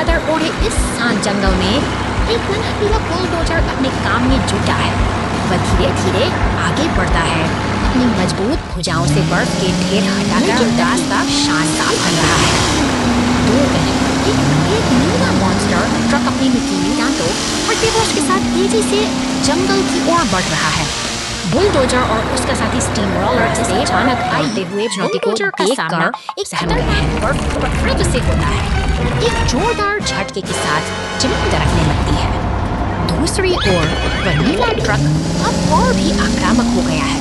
चादर ओढ़े इस शांत जंगल में एक नन्हा बुलडोजर अपने काम में जुटा है। वह धीरे धीरे आगे बढ़ता है, अपनी मजबूत भुजाओं से बर्फ के ढेर हटाकर रास्ता शानदार बन रहा है। 2 मिनट एक नीला मॉन्स्टर ट्रक अपनी नुकीली दांतों और तेवरों के साथ तेजी से जंगल की ओर बढ़ रहा है। बुलडोजर और उसका साथी स्टीम रोलर से अचानक आते हुए बुलडोजर का सामना एक खतरनाक बर्फ से होता है। एक जोरदार झटके के साथ जमीन दरकने लगती है। दूसरी ओर वह नीला ट्रक अब और भी आक्रामक हो गया है।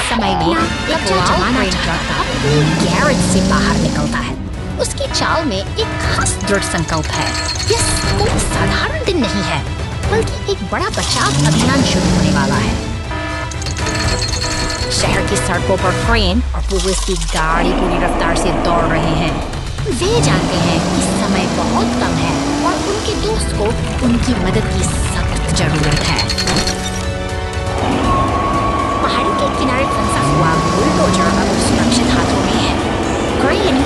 समय में लज्जा जमाना चाहता अपनी गैरेज से बाहर निकलता है। उसकी चाल में एक खास दृढ़ संकल्प है। यह कोई साधारण दिन नहीं है, बल्कि एक बड़ा बचाव अभियान शुरू होने वाला है। शहर की सड़कों पर क्रेन और पुलिस की गाड़ी पूरी रफ्तार से दौड़ रहे हैं। वे जानते हैं कि समय बहुत कम है और उनके दोस्त को उनकी मदद की सख्त जरूरत है। पहाड़ी के किनारे फंसा हुआ बुलडोजर अब सुरक्षित हाथों में है। क्रेन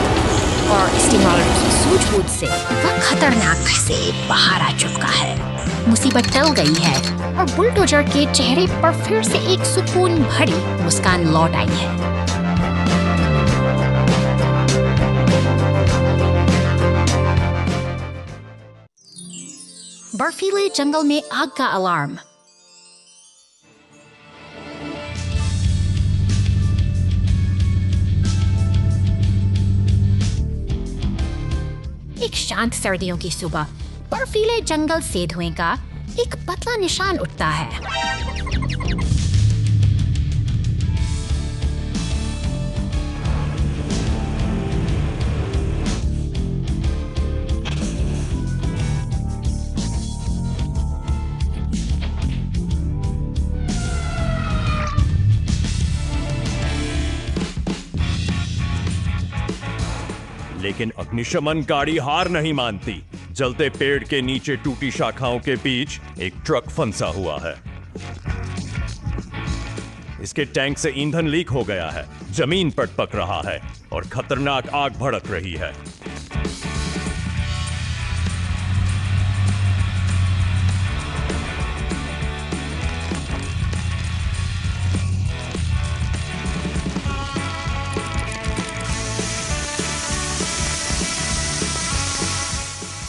और स्टीम रोलर की सूझबूझ से वह खतरनाक से बाहर आ चुका है। मुसीबत टल गई है और बुलडोजर के चेहरे पर फिर से एक सुकून भरी मुस्कान लौट आई है। बर्फीले जंगल में आग का अलार्म। एक शांत सर्दियों की सुबह बर्फीले जंगल से धुएं का एक पतला निशान उठता है। लेकिन अग्निशमन गाड़ी हार नहीं मानती। जलते पेड़ के नीचे टूटी शाखाओं के बीच एक ट्रक फंसा हुआ है। इसके टैंक से ईंधन लीक हो गया है, जमीन पर पक रहा है और खतरनाक आग भड़क रही है।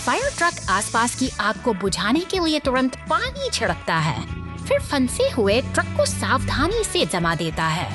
फायर ट्रक आसपास की आग को बुझाने के लिए तुरंत पानी छिड़कता है, फिर फंसे हुए ट्रक को सावधानी से जमा देता है।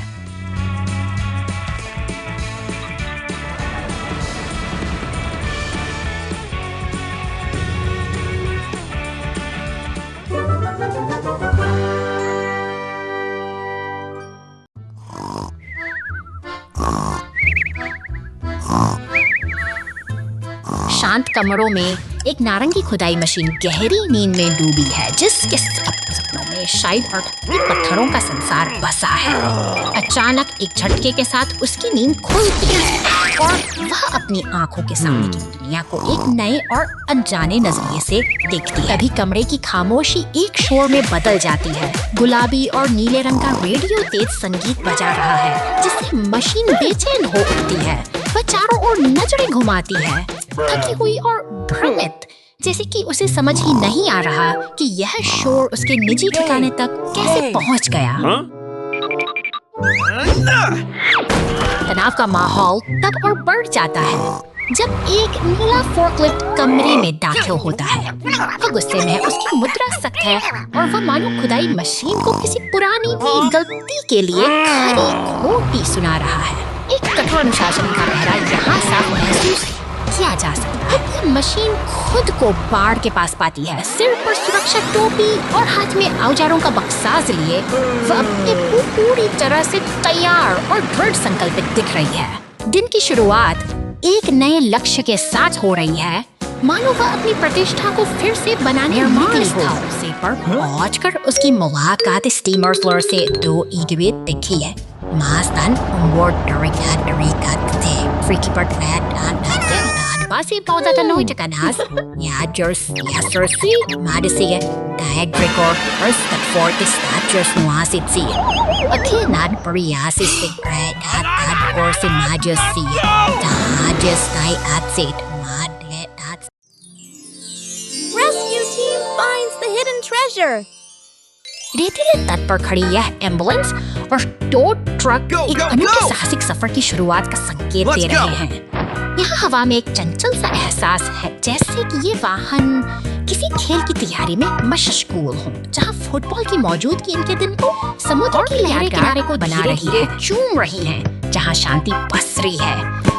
शांत कमरों में एक नारंगी खुदाई मशीन गहरी नींद में डूबी है, जिसके सपनों में शायद अर्थी पत्थरों का संसार बसा है। अचानक एक झटके के साथ उसकी नींद खुलती है और वह अपनी आंखों के सामने की दुनिया को एक नए और अनजाने नजरिए से देखती है। तभी कमरे की खामोशी एक शोर में बदल जाती है। गुलाबी और नीले रंग का रेडियो तेज संगीत बजा रहा है, जिससे मशीन बेचैन हो उठती है। वह चारों ओर नजरें घुमाती है, थकी हुई और भ्रमित, जैसे कि उसे समझ ही नहीं आ रहा कि यह शोर उसके निजी ठिकाने तक कैसे पहुंच गया। तनाव का माहौल तब और बढ़ जाता है जब एक नीला फोर्कलिफ्ट कमरे में दाखिल होता है। वह गुस्से में है, उसकी मुद्रा सख्त है और वह मानो खुदाई मशीन को किसी पुरानी गलती के लिए खरी खोटी सुना रहा है। एक कठोर अनुशासन का पहरा यहाँ साफ महसूस किया जा सकता है। मशीन खुद को बाढ़ के पास पाती है, सिर पर सुरक्षा टोपी और हाथ में औजारों का बक्साज लिए वह अपने पूरी तरह से तैयार और दृढ़ संकल्पित दिख रही है। दिन की शुरुआत एक नए लक्ष्य के साथ हो रही है, मानो वह अपनी प्रतिष्ठा को फिर से बनाने निकली हो। से पर पहुंचकर उसकी मुलाकात स्टीमर फ्लोर से 2 ईडवे दिखी है। Mastan umboard darikat darikat te freaky part basi pauta tanong itakanas ya jersey madisige diag gregor first at 40 statures nuasit si akinad pariasis secret at or si majesty ta just I at sit treasure. रेतीले तट पर खड़ी यह ambulance और tow truck एक अनोखे साहसिक सफर की शुरुआत का संकेत दे रहे हैं। यहाँ हवा में एक चंचल सा एहसास है, जैसे कि ये वाहन किसी खेल की तैयारी में मशगूल हो, जहाँ फुटबॉल की मौजूदगी इनके दिन को समुद्र की लहरें किनारे को बना रही है, चूम रही है, जहाँ शांति पसरी है।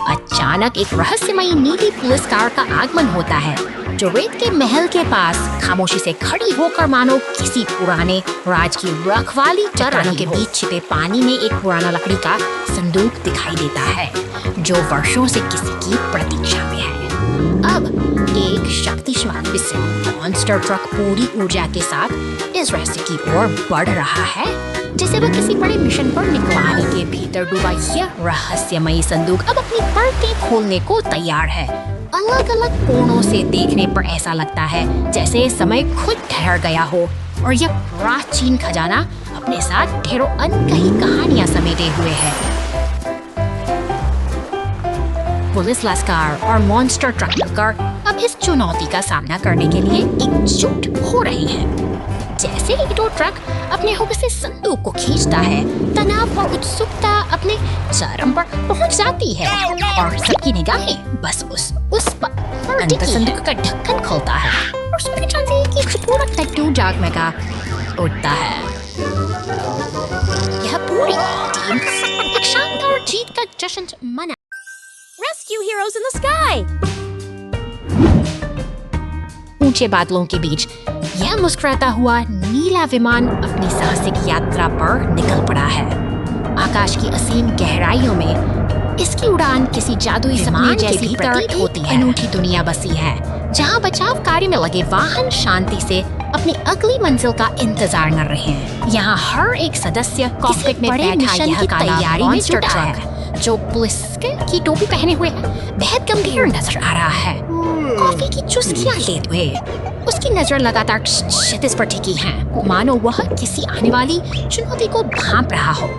अचानक एक रहस्यमयी नीली पुलिस कार का आगमन होता है, जो रेत के महल के पास खामोशी से खड़ी होकर मानो किसी पुराने राज की रखवाली कर रही के बीच छिपे पानी में एक पुराना लकड़ी का संदूक दिखाई देता है, जो वर्षों से किसी की प्रतीक्षा में है। अब एक शक्तिशाली मॉन्स्टर ट्रक पूरी ऊर्जा के साथ इस रहस्य की ओर बढ़ रहा है, जैसे वह किसी बड़े मिशन पर निकला है। के भीतर डूबा यह रहस्यमयी संदूक अब अपनी परतें खोलने को तैयार है। अलग अलग कोणों से देखने पर ऐसा लगता है जैसे समय खुद ठहर गया हो और यह प्राचीन खजाना अपने साथ ढेरों अनकही कहानियां समेटे हुए है। पुलिस लश्कर और मॉन्स्टर ट्रक मिलकर अब इस चुनौती का सामना करने के लिए एकजुट हो रही हैं। जैसे ही टो ट्रक अपने हुक्म से संदूक को खींचता है, तनाव और उत्सुकता अपने चरम पर पहुंच जाती है और सबकी निगाहें बस उस पर संदूक का ढक्कन खुलता है और सोने चांदी की पूरा लड्डू जगमगा का उठता है। यह पूरी टीम एक शानदार जीत का जश्न मना। Rescue heroes in the sky. ऊंचे बादलों के बीच यह मुस्कुराता हुआ नीला विमान अपनी साहसिक यात्रा पर निकल पड़ा है। आकाश की असीम गहराइयों में इसकी उड़ान किसी जादुई सपने जैसी प्रतीत होती है। अनूठी दुनिया बसी है, जहां बचाव कार्य में लगे वाहन शांति से अपनी अगली मंजिल का इंतजार कर रहे हैं। यहाँ हर एक सदस्य कॉकपिट में बैठा यह तैयारी में जुटा है, जो पुलिस की टोपी पहने हुए है, बेहद गंभीर नजर आ रहा है। कॉफी की चुस्कियां लेते हुए उसकी नजर लगातार क्षितिज पर टिकी है, मानो वह किसी आने वाली चुनौती को भांप रहा हो।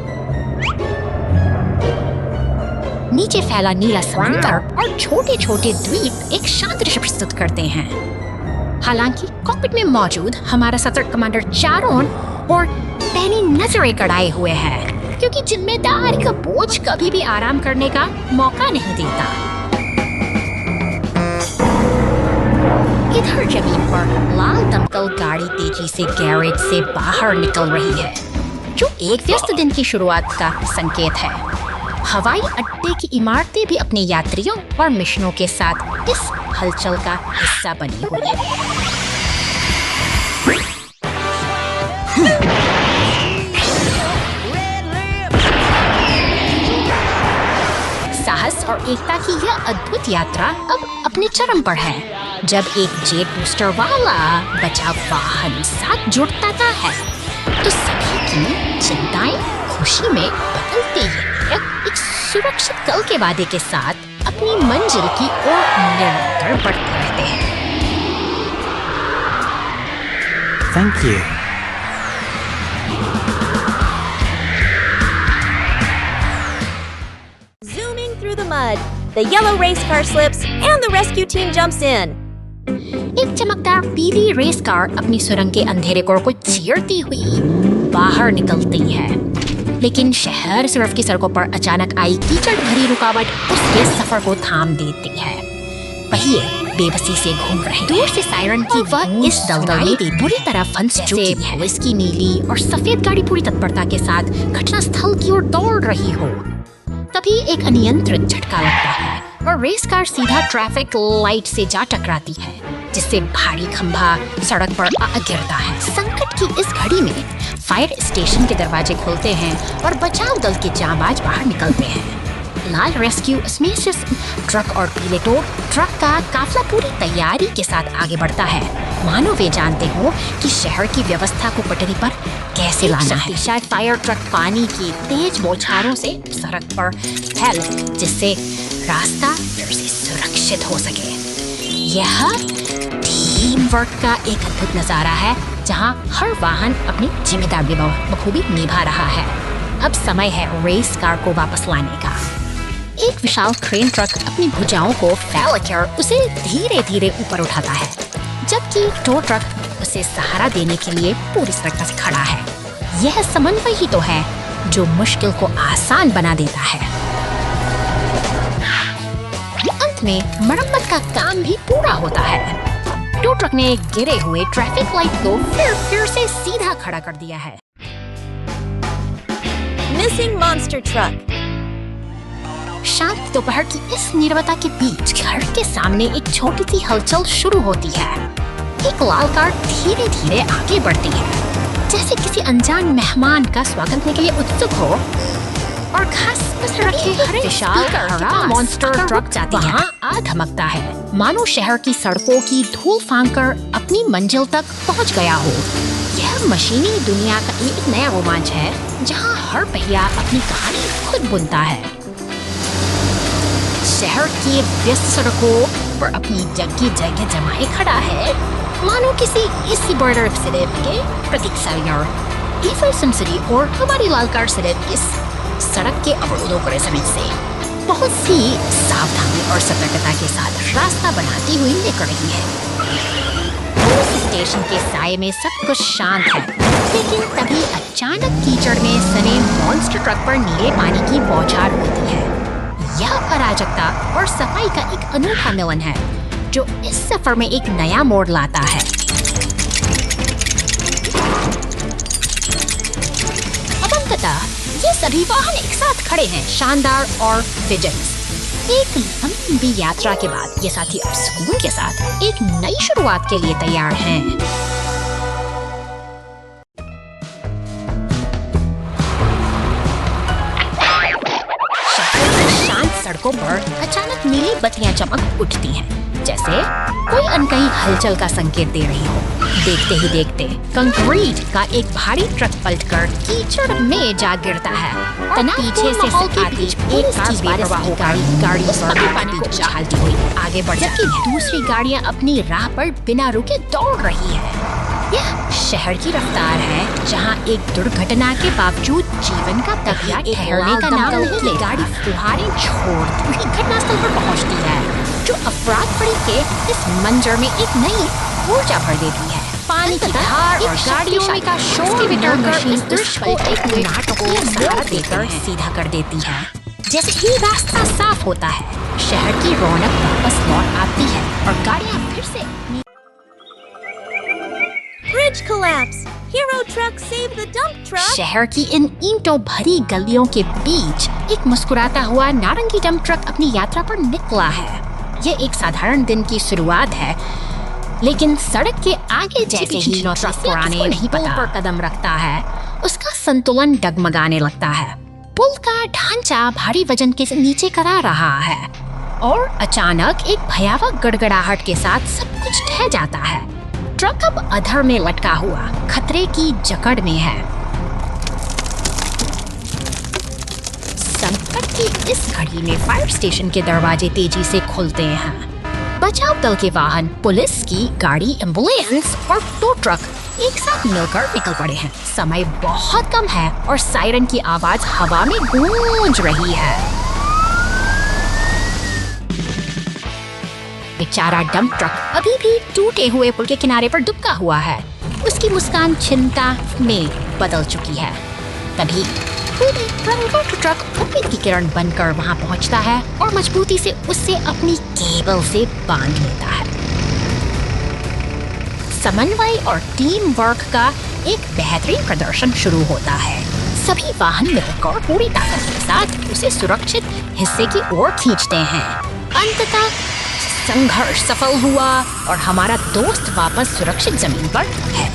नीचे फैला नीला समंदर और छोटे छोटे द्वीप एक शांत दृश्य प्रस्तुत करते हैं। हालांकि कॉकपिट में मौजूद हमारा सतर्क कमांडर चारों और पैनी नजरें कड़ाए हुए है, क्योंकि जिम्मेदारी का बोझ कभी भी आराम करने का मौका नहीं देता। इधर जमीन पर लाल दमकल गाड़ी तेजी से गैरेज से बाहर निकल रही है, जो एक व्यस्त दिन की शुरुआत का संकेत है। हवाई अड्डे की इमारतें भी अपने यात्रियों और मिशनों के साथ इस हलचल का हिस्सा बनी हुई है। साहस और एकता की यह अद्भुत यात्रा अब अपने चरम पर है, जब एक जेट बूस्टर वाला बचाव वाहन साथ जुड़ता है, तो सभी की चिंताएं खुशी में बदलती है। एक सुरक्षित कल के वादे के साथ अपनी मंजिल की ओर निरंतर बढ़ते रहते हैं। Thank you. Zooming through the mud, the yellow race car slips and the rescue team jumps in. एक चमकदार पीली रेस कार अपनी सुरंग के अंधेरे कोर को चीरती हुई बाहर निकलती है, लेकिन शहर सिर्फ की सड़कों पर अचानक आई कीचड़ भरी रुकावट उसके सफर को थाम देती है। पहिए बेबसी से घूम रहे, दूर से सायरन की वह इस दलदल में बुरी तरह फंस चुकी है। पुलिस की नीली और सफेद गाड़ी पूरी तत्परता के साथ घटनास्थल की ओर दौड़ रही हो, तभी एक अनियंत्रित झटका लगता है और रेस कार सीधा ट्रैफिक लाइट से जा टकराती है, जिससे भारी खंभा सड़क पर आ गिरता है। संकट की इस घड़ी में फायर स्टेशन के दरवाजे खुलते हैं और बचाव दल के जांबाज बाहर निकलते हैं। लाल रेस्क्यू स्मेशस ट्रक और पीले टो ट्रक का काफला पूरी तैयारी के साथ आगे बढ़ता है, मानो वे जानते हो कि शहर की व्यवस्था को पटरी पर कैसे लाना है। शायद फायर ट्रक पानी की तेज बौछारों से सड़क पर फैल, जिससे रास्ता फिर से सुरक्षित हो सके। यह टीम वर्क का एक अद्भुत नजारा है, जहां हर वाहन अपनी जिम्मेदारी बखूबी निभा रहा है। अब समय है रेस कार को वापस लाने का। एक विशाल क्रेन ट्रक अपनी भुजाओं को फैलाकर उसे धीरे धीरे ऊपर उठाता है, जबकि टो ट्रक उसे सहारा देने के लिए पूरी तरह से खड़ा है। यह समन्वय ही तो है जो मुश्किल को आसान बना देता है। अंत में मरम्मत का काम भी पूरा होता है। टो ट्रक ने गिरे हुए ट्रैफिक लाइट को फिर से सीधा खड़ा कर दिया है। Missing monster truck. शांत दोपहर की इस नीरवता के बीच घर के सामने एक छोटी सी हलचल शुरू होती है। एक लाल कार धीरे धीरे आगे बढ़ती है, जैसे किसी अनजान मेहमान का स्वागत करने के लिए उत्सुक हो। और घास पर रखे हरे विशाल हरा मॉन्स्टर ट्रक जाती है। आ धमकता है, मानो शहर की सड़कों की धूल फांककर अपनी मंजिल तक पहुंच गया हो। यह मशीनी दुनिया का एक नया रोमांच है, जहां हर पहिया अपनी कहानी खुद बुनता है। शहर की व्यस्त सड़कों पर अपनी जगह जमाए खड़ा है, मानो किसी इसी बॉर्डर सिलेब के प्रतीक्षालय ईफल सिटी और हमारी लाल कार सिलेब इस सड़क के अवरोधों को रेसमेंट से बहुत सी सावधानी और सतर्कता के साथ रास्ता बनाती हुई निकल रही है। पुलिस स्टेशन के साये में सब कुछ शांत है, लेकिन तभी अचानक कीचड़ में सने मॉन्स्टर ट्रक पर नीले पानी की बौछार होती है। यह अराजकता और सफाई का एक अनूठा मिलन है, जो इस सफर में एक नया मोड़ लाता है। अब अंततः ये सभी वाहन एक साथ खड़े हैं, शानदार और विजयी। एक लंबी यात्रा के बाद ये साथी अब सुकून के साथ एक नई शुरुआत के लिए तैयार हैं। सड़कों पर अचानक नीली बत्तियां चमक उठती हैं, जैसे कोई अनकही हलचल का संकेत दे रही हो। देखते ही देखते कंक्रीट का एक भारी ट्रक पलटकर कीचड़ में जा गिरता है। पीछे से आती एक गाड़ी पानी को उछालती हुई आगे बढ़ जाती है। दूसरी गाड़ियां अपनी राह पर बिना रुके दौड़ रही है। यह शहर की रफ्तार है, जहां एक दुर्घटना के बावजूद जीवन का तकिया ठहरने का नाम नहीं ले। गाड़ी फुहारें छोड़ती हुई घटनास्थल पर पहुंचती है, जो अफराद पड़ी के इस मंजर में एक नई ऊर्जा भर देती है। पानी की धार और गाड़ियों का शोर मिटाकर इस दृश्य को एक नाटकीय सहारा देकर सीधा कर देती है। जैसे ही रास्ता साफ होता है, शहर की रौनक वापस लौट आती है और गाड़ियां फिर से Bridge collapse. Hero truck save the dump truck. शहर की इन ईंटों भरी गलियों के बीच एक मुस्कुराता हुआ नारंगी डंप ट्रक अपनी यात्रा पर निकला है। यह एक साधारण दिन की शुरुआत है, लेकिन सड़क के आगे जैसे ही ट्रक पुराने नहीं पता पर कदम रखता है, उसका संतुलन डगमगाने लगता है। पुल का ढांचा भारी वजन के नीचे करा रहा है और अचानक एक भयावह गड़गड़ाहट के साथ सब कुछ ठह जाता है। ट्रक अब अधर में लटका हुआ खतरे की जकड़ में है। संकट की इस घड़ी में फायर स्टेशन के दरवाजे तेजी से खुलते हैं। बचाव दल के वाहन, पुलिस की गाड़ी, एम्बुलेंस और टो ट्रक एक साथ मिलकर निकल पड़े हैं। समय बहुत कम है और सायरन की आवाज हवा में गूंज रही है। बेचारा डंप ट्रक अभी भी टूटे हुए पुल के किनारे पर दुबका हुआ है। उसकी मुस्कान चिंता में बदल चुकी है। तभी ट्रक उम्मीद की किरण बनकर वहां पहुंचता है और मजबूती से उससे अपनी केबल से बांध लेता है। समन्वय और टीम वर्क का एक बेहतरीन प्रदर्शन शुरू होता है। सभी वाहन मिलकर पूरी ताकत के साथ उसे सुरक्षित हिस्से की ओर खींचते हैं। अंततः संघर्ष सफल हुआ और हमारा दोस्त वापस सुरक्षित जमीन पर है।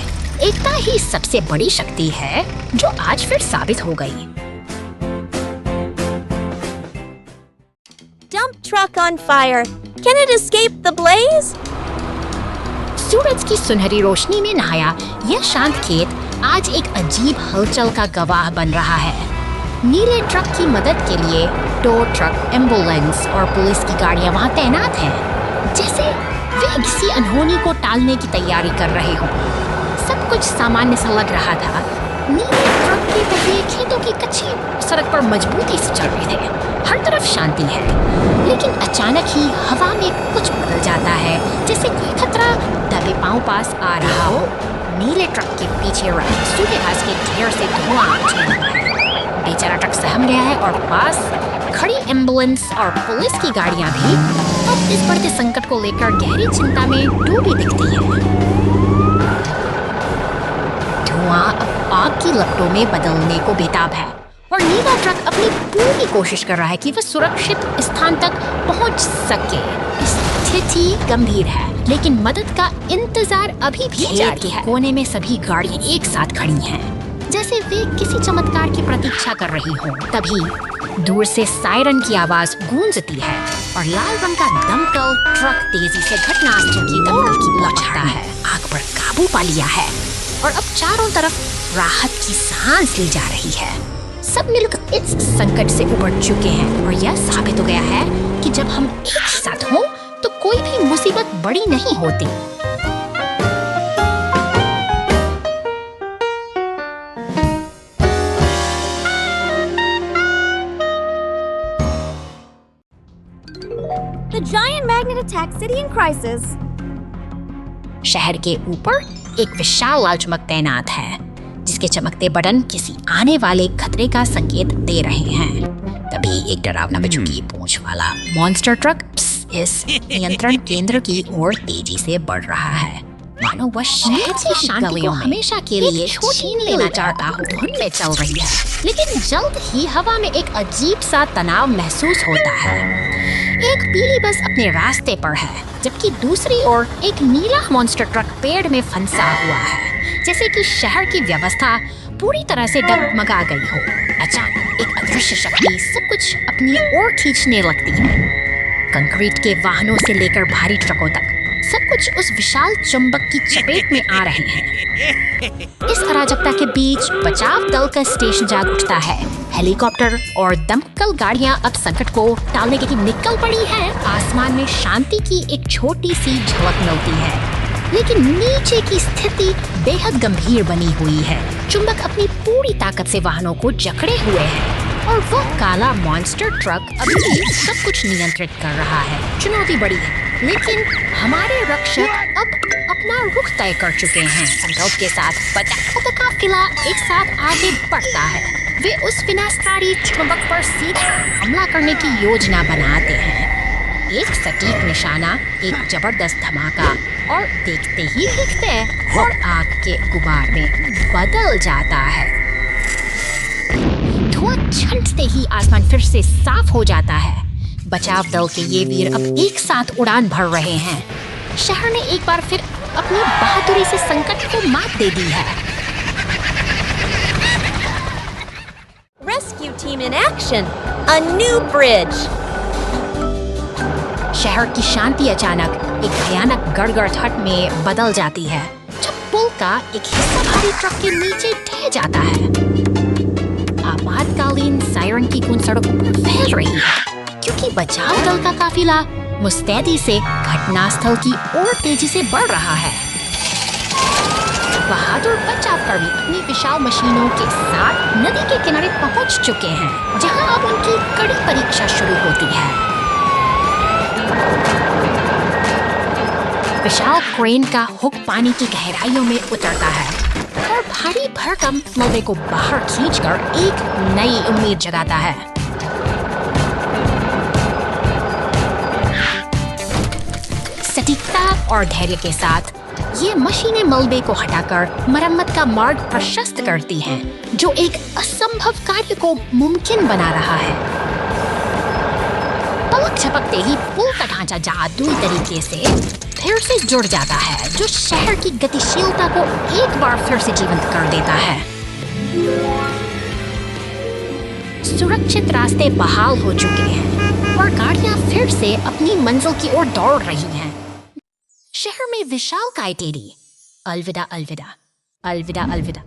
एकता ही सबसे बड़ी शक्ति है, जो आज फिर साबित हो गई। Dump truck on fire. Can it escape the blaze? सूरज की सुनहरी रोशनी में नहाया यह शांत खेत आज एक अजीब हलचल का गवाह बन रहा है। नीले ट्रक की मदद के लिए टो ट्रक, एम्बुलेंस और पुलिस की गाड़ियां वहां तैनात हैं, जैसे वे किसी अनहोनी को टालने की तैयारी कर रहे हो। सब कुछ सामान्य सा लग रहा था। नीले ट्रक के पहिए खेतों की कच्ची सड़क पर मजबूती से चल रहे थे। हर तरफ शांति है, लेकिन अचानक ही हवा में कुछ बदल जाता है, जैसे कोई खतरा सीधे पांव पास आ रहा हो। नीले ट्रक के पीछे रखे सूखे घास के ढेर से धुआं उठने लगा है। बेचारा ट्रक सहम गया है और पास खड़ी एम्बुलेंस और पुलिस की गाड़ियां भी अब इस बढ़ते संकट को लेकर गहरी चिंता में डूबी दिखती हैं। धुआं अब आग की लपटों में बदलने को बेताब है और नीला ट्रक अपनी पूरी कोशिश कर रहा है कि वह सुरक्षित स्थान तक पहुंच सके। स्थिति गंभीर है, लेकिन मदद का इंतजार अभी भी जारी है। कोने में सभी गाड़ियां एक साथ खड़ी हैं, जैसे वे किसी चमत्कार की प्रतीक्षा कर रही हो। तभी दूर से सायरन की आवाज गूंजती है और लाल रंग का दमकल ट्रक तेजी से घटनास्थल की ओर लौटता है। आग पर काबू पा लिया है और अब चारों तरफ राहत की सांस ली जा रही है। सब मिलकर इस संकट से उबर चुके हैं और यह साबित हो गया है कि जब हम एक साथ हों तो कोई भी मुसीबत बड़ी नहीं होती। The giant magnet attacks city in crisis. शहर के ऊपर एक विशाल लाल चमक तैनात है, जिसके चमकते बटन किसी आने वाले खतरे का संकेत दे रहे हैं। तभी एक डरावना बिच्छू पूंछ वाला मॉन्स्टर ट्रक इस नियंत्रण केंद्र की ओर तेजी से बढ़ रहा है, मानो वह शहर की शांति को हमेशा के लिए छीन लेना चाहता हो। धुन में चल रही है, लेकिन जल्द ही हवा में एक अजीब सा तनाव महसूस होता है। एक पीली बस अपने रास्ते पर है, जबकि दूसरी ओर एक नीला मॉन्स्टर ट्रक पेड़ में फंसा हुआ है, जैसे कि शहर की व्यवस्था पूरी तरह से डगमगा गई हो। अचानक एक अदृश्य शक्ति सब कुछ अपनी ओर खींचने लगती है। कंक्रीट के वाहनों से लेकर भारी ट्रकों तक सब कुछ उस विशाल चुंबक की चपेट में आ रहे हैं। इस अराजकता के बीच बचाव दल का स्टेशन जाग उठता है। हेलीकॉप्टर और दमकल गाड़ियां अब संकट को टालने के लिए निकल पड़ी हैं। आसमान में शांति की एक छोटी सी झलक मिलती है, लेकिन नीचे की स्थिति बेहद गंभीर बनी हुई है। चुंबक अपनी पूरी ताकत से वाहनों को जकड़े हुए है और वो काला मॉन्स्टर ट्रक अभी भी सब कुछ नियंत्रित कर रहा है। चुनौती बड़ी है, लेकिन हमारे रक्षक अब अपना रुख तय कर चुके हैं। संकल्प के साथ बचाव का काफिला एक साथ आगे बढ़ता है। वे उस विनाशकारी चुंबक पर सीधा हमला करने की योजना बनाते हैं। एक सटीक निशाना, एक जबरदस्त धमाका और देखते ही दिखते और आग के गुबार में बदल जाता है। धुआं छंटते ही आसमान फिर से साफ हो जाता है। बचाव दल के ये वीर अब एक साथ उड़ान भर रहे हैं। शहर ने एक बार फिर अपनी बहादुरी से संकट को मात दे दी है। Rescue team in action. A new bridge. शहर की शांति अचानक एक भयानक गड़गड़ाहट में बदल जाती है, जब पुल का एक हिस्सा भारी ट्रक के नीचे ढह जाता है। आपातकालीन सायरन की गूंज सड़कों पर फैल रही है, क्योंकि बचाव दल का काफिला मुस्तैदी से घटनास्थल की ओर तेजी से बढ़ रहा है। बहादुर बचावकर्मी अपनी विशाल मशीनों के साथ नदी के किनारे पहुंच चुके हैं, जहां अब उनकी कड़ी परीक्षा शुरू होती है। विशाल क्रेन का हुक पानी की गहराइयों में उतरता है और भारी भरकम मलबे को बाहर खींचकर एक नई उम्मीद जगाता है। सटीकता और धैर्य के साथ ये मशीनें मलबे को हटाकर मरम्मत का मार्ग प्रशस्त करती हैं, जो एक असंभव कार्य को मुमकिन बना रहा है। पलक झपकते ही पुल का ढांचा जादुई तरीके से फिर से जुड़ जाता है, जो शहर की गतिशीलता को एक बार फिर से जीवंत कर देता है। सुरक्षित रास्ते बहाल हो चुके हैं और गाड़ियां फिर से अपनी मंजिल की ओर दौड़ रही हैं। शहर में विशालकाय टेढ़ी। अलविदा अलविदा, अलविदा अलविदा।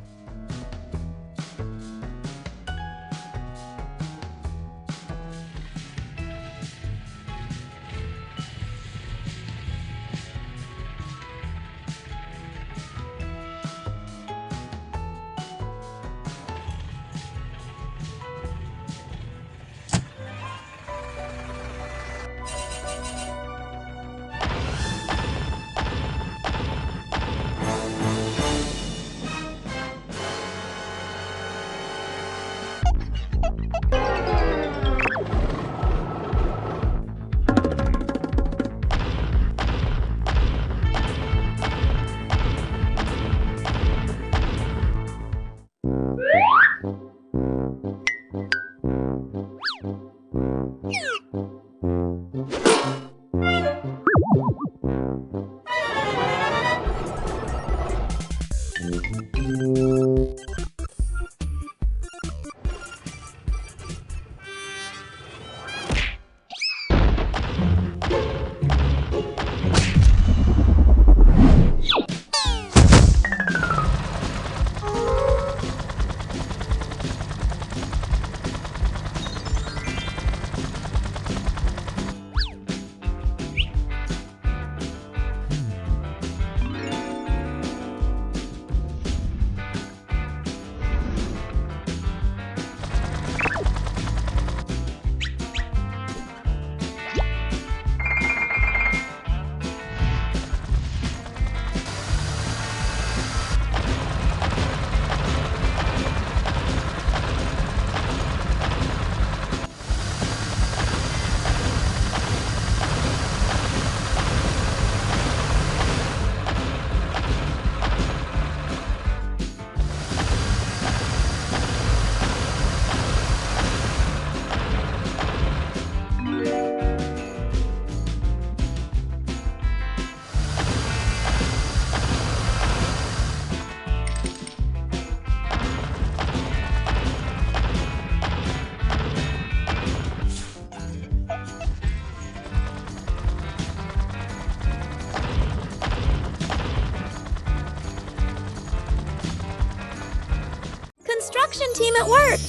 team at work.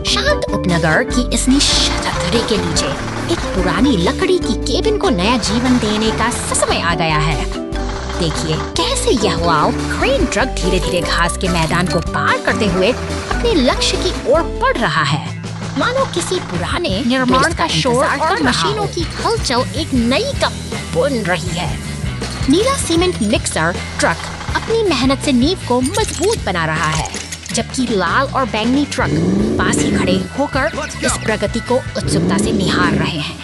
शांत उपनगर की इस निश्शब्दता के नीचे एक पुरानी लकड़ी की केबिन को नया जीवन देने का समय आ गया है। देखिए कैसे यह लाल क्रेन ट्रक धीरे धीरे घास के मैदान को पार करते हुए अपने लक्ष्य की ओर बढ़ रहा है। मानो किसी पुराने निर्माण का शोर और मशीनों की हलचल एक नई कप बुन रही है। नीला सीमेंट मिक्सर ट्रक अपनी मेहनत से नींव को मजबूत बना रहा है, जबकि लाल और बैंगनी ट्रक पास ही खड़े होकर इस प्रगति को उत्सुकता से निहार रहे हैं।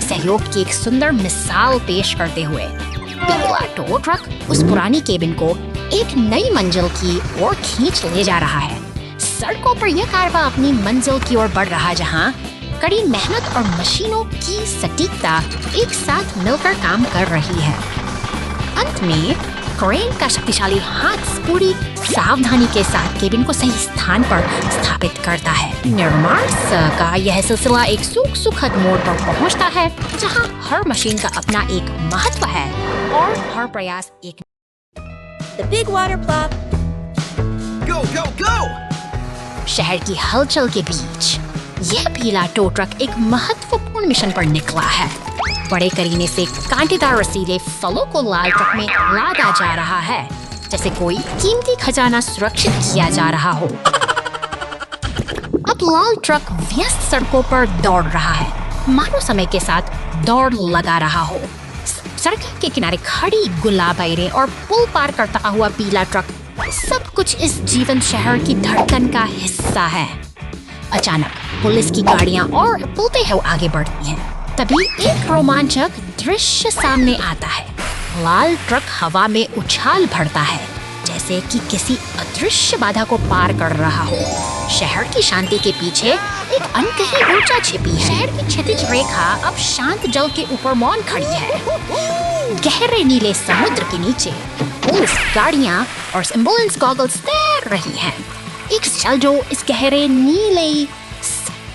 सहयोग की एक सुंदर मिसाल पेश करते हुए पीला टो ट्रक उस पुरानी केबिन को एक नई मंजिल की ओर खींच ले जा रहा है। सड़कों पर यह कारवा अपनी मंजिल की ओर बढ़ रहा, जहां कड़ी मेहनत और मशीनों की सटीकता एक साथ मिलकर काम कर रही है। अंत में क्रेन का शक्तिशाली हाथ पूरी सावधानी के साथ केबिन को सही स्थान पर स्थापित करता है। निर्माण का यह सिलसिला एक सुखद मोड़ पर पहुंचता है, जहां हर मशीन का अपना एक महत्व है और हर प्रयास एक The big water plop. Go, go, go! शहर की हलचल के बीच यह पीला टो ट्रक एक महत्वपूर्ण मिशन पर निकला है। बड़े करीने से कांटेदार रसीले फलों को लाल ट्रक में लादा जा रहा है, जैसे कोई कीमती खजाना सुरक्षित किया जा रहा हो। अब लाल ट्रक व्यस्त सड़कों पर दौड़ रहा है, मानो समय के साथ दौड़ लगा रहा हो। सड़क के किनारे खड़ी गुलाबीरें और पुल पार करता हुआ पीला ट्रक, सब कुछ इस जीवंत शहर की धड़कन का हिस्सा है। अचानक पुलिस की गाड़ियां और पुलते हुए आगे बढ़ती हैं। तभी एक रोमांचक दृश्य सामने आता है। लाल ट्रक हवा में उछाल भरता है, जैसे कि किसी अदृश्य बाधा को पार कर रहा हो। शहर की शांति के पीछे एक अनकही ऊर्जा छिपी है। शहर की क्षैतिज रेखा अब शांत जल के ऊपर मौन खड़ी है। गहरे नीले समुद्र के नीचे पुलिस गाड़ियां और एम्बुलेंस गॉगल्स तैर रही हैं। एक शल जो इस गहरे नीले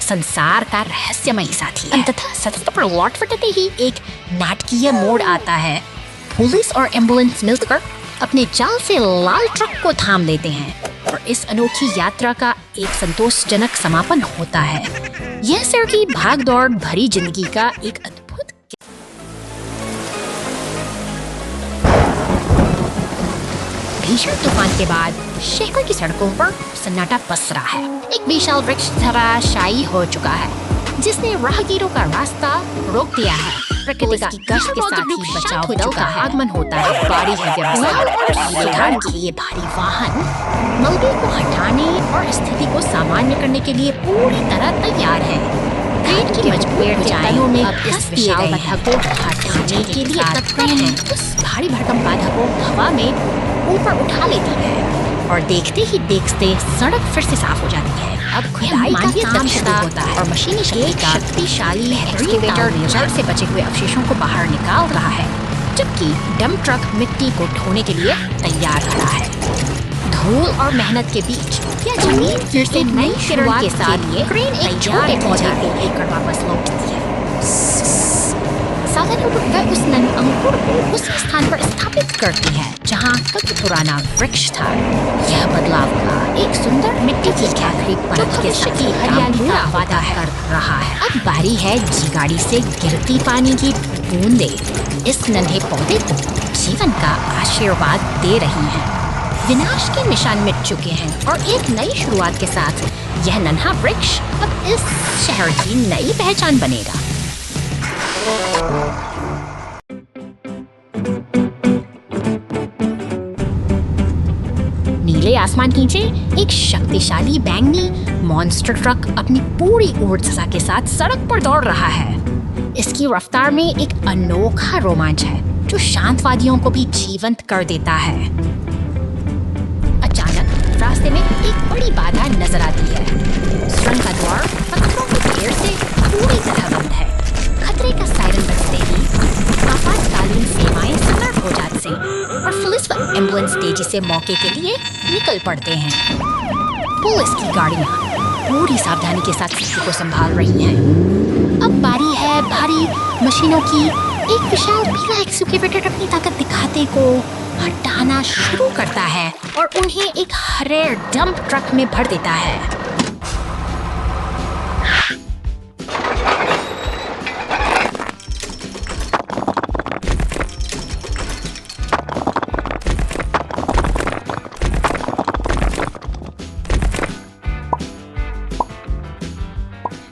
संसार का रहस्यमयी साथी है। अंततः सतह पर लौट फटते ही एक नाटकीय मोड़ आता है। पुलिस और एम्बुलेंस मिलकर अपने जाल से लाल ट्रक को थाम लेते हैं और इस अनोखी यात्रा का एक संतोषजनक समापन होता है। यह शहर की भागदौड़ भरी जिंदगी का एक अद्भुत भीषण तूफान के बाद शहर की सड़कों पर सन्नाटा पसरा है। एक विशाल वृक्ष धराशायी हो चुका है, जिसने राहगीरों का रास्ता रोक दिया है। प्रकृति की गश्त के साथ ही बचाव दल का आगमन होता है। बारी है व्यवस्था के लिए भारी वाहन मलबे को हटाने और स्थिति को सामान्य करने के लिए पूरी तरह तैयार है। ट्रेन की मजबूत ऊंचाइयों में अब इस विशाल बाधा को हटाने के लिए तत्पर हैं। उस भारी भरकम बाधा को हवा में ऊपर उठा लेती है और देखते ही देखते सड़क फिर से साफ हो जाती है। अब खुदाई का काम शुरू होता है और मशीनी शक्तिशाली एक्सकेवेटर जड़ से बचे हुए अवशेषों को बाहर निकाल रहा है, जबकि डंप ट्रक मिट्टी को ढोने के लिए तैयार खड़ा है। धूल और मेहनत के बीच यह जमीन फिर से नई शुरुआत के साथ क्रेन एक छोटे पौधे को लेकर वापस लौटती है। सावधानी वह उस नन्हे अंकुर को उस स्थान पर स्थापित करती है जहाँ कभी पुराना वृक्ष था। यह बदलाव का एक सुंदर मिट्टी की आखिरी परत के साथ हरियाली का वादा कर रहा है। अब बारी है गाड़ी से गिरती पानी की बूंदे इस नन्हे पौधे को जीवन का आशीर्वाद दे रही हैं। विनाश के निशान मिट चुके हैं और एक नई शुरुआत के साथ यह नन्हा वृक्ष अब इस शहर की नई पहचान बनेगा। नीले आसमान के नीचे एक शक्तिशाली बैंगनी मॉन्स्टर ट्रक अपनी पूरी ऊर्जा के साथ सड़क पर दौड़ रहा है। इसकी रफ्तार में एक अनोखा रोमांच है जो शांतवादियों को भी जीवंत कर देता है। अचानक रास्ते में एक बड़ी बाधा नजर आती है। सुरंग का द्वार पत्थरों के ढेर से पूरी तरह बंद है। खतरे का सायरन बजते ही आपातकालीन सेवाएं सतर्क हो जाती हैं और पुलिस व एम्बुलेंस तेजी से मौके के लिए निकल पड़ते हैं। पुलिस की गाड़ियां पूरी सावधानी के साथ स्थिति को संभाल रही हैं। अब बारी है भारी मशीनों की एक विशाल पीला एक्सकेवेटर अपनी ताकत दिखाते को हटाना शुरू करता है और उन्हें एक हरे डंप ट्रक में भर देता है।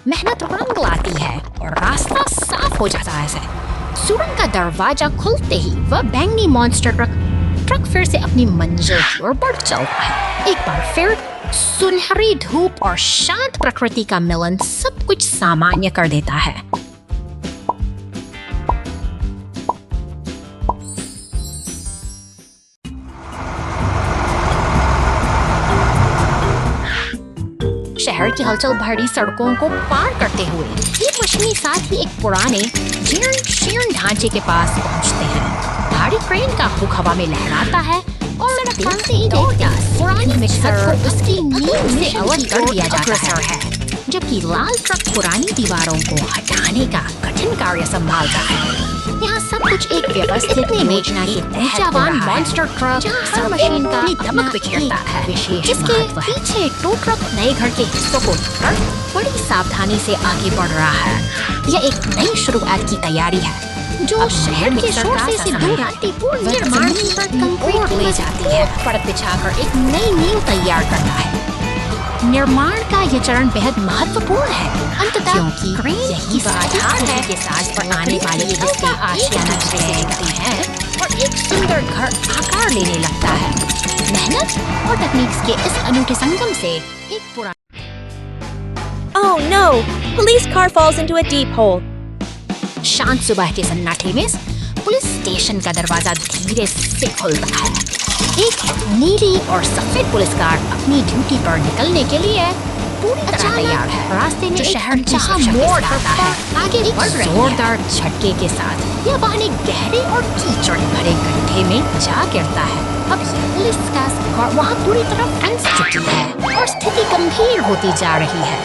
मेहनत रंग लाती है और रास्ता साफ हो जाता है। सुरंग का दरवाजा खुलते ही वह बैंगनी मॉन्स्टर ट्रक फिर से अपनी मंजिल की ओर बढ़ चलता है। एक बार फिर सुनहरी धूप और शांत प्रकृति का मिलन सब कुछ सामान्य कर देता है। शहर की हलचल भरी सड़कों को पार करते हुए ये मशीनी साथ ही एक पुराने जीर्ण ढांचे के पास पहुंचते हैं। भारी क्रेन का हुक हवा में लहराता है और देखते ही पुरानी मिक्सर को उसकी नींव से अलग कर दिया जाता है, जबकि लाल ट्रक पुरानी दीवारों को हटाने का कठिन कार्य संभालता है। यहाँ सब कुछ एक व्यवस्थित योजना के ऊर्जावान मॉन्स्टर ट्रक हर मशीन का धमक बिखेरता है, जिसके पीछे टो ट्रक नए घर के हिस्सों को लेकर बड़ी सावधानी से आगे बढ़ रहा है। यह एक नई शुरुआत की तैयारी है जो शहर के शोर से दूर शांतिपूर्ण निर्माण पर कंक्रीट ले जाती है, परत बिछाकर एक नई नींव तैयार करता है। निर्माण का यह चरण बेहद महत्वपूर्ण है, अंततः क्योंकि यही आधार है के साथ पर आने वाली जिसकी आशियाना देखती है और एक सुंदर घर आकार लेने लगता है। मेहनत और तकनीक के इस अनूठे संगम से एक पुराना Oh no! Police car falls into a deep hole. शांत सुबह के सन्नाटे में पुलिस स्टेशन का दरवाजा धीरे से खुलता है। एक नीली और सफेद पुलिस कार अपनी ड्यूटी पर निकलने के लिए पूरी तरह तैयार है। रास्ते में शहर जहां मोड़ आता है, आगे बढ़ रही जोरदार झटके के साथ यह वाहन एक गहरे और कीचड़ भरे गड्ढे में जा गिरता है। अब यह पुलिस का कार वहां पूरी तरह फंस चुकी है और स्थिति गंभीर होती जा रही है।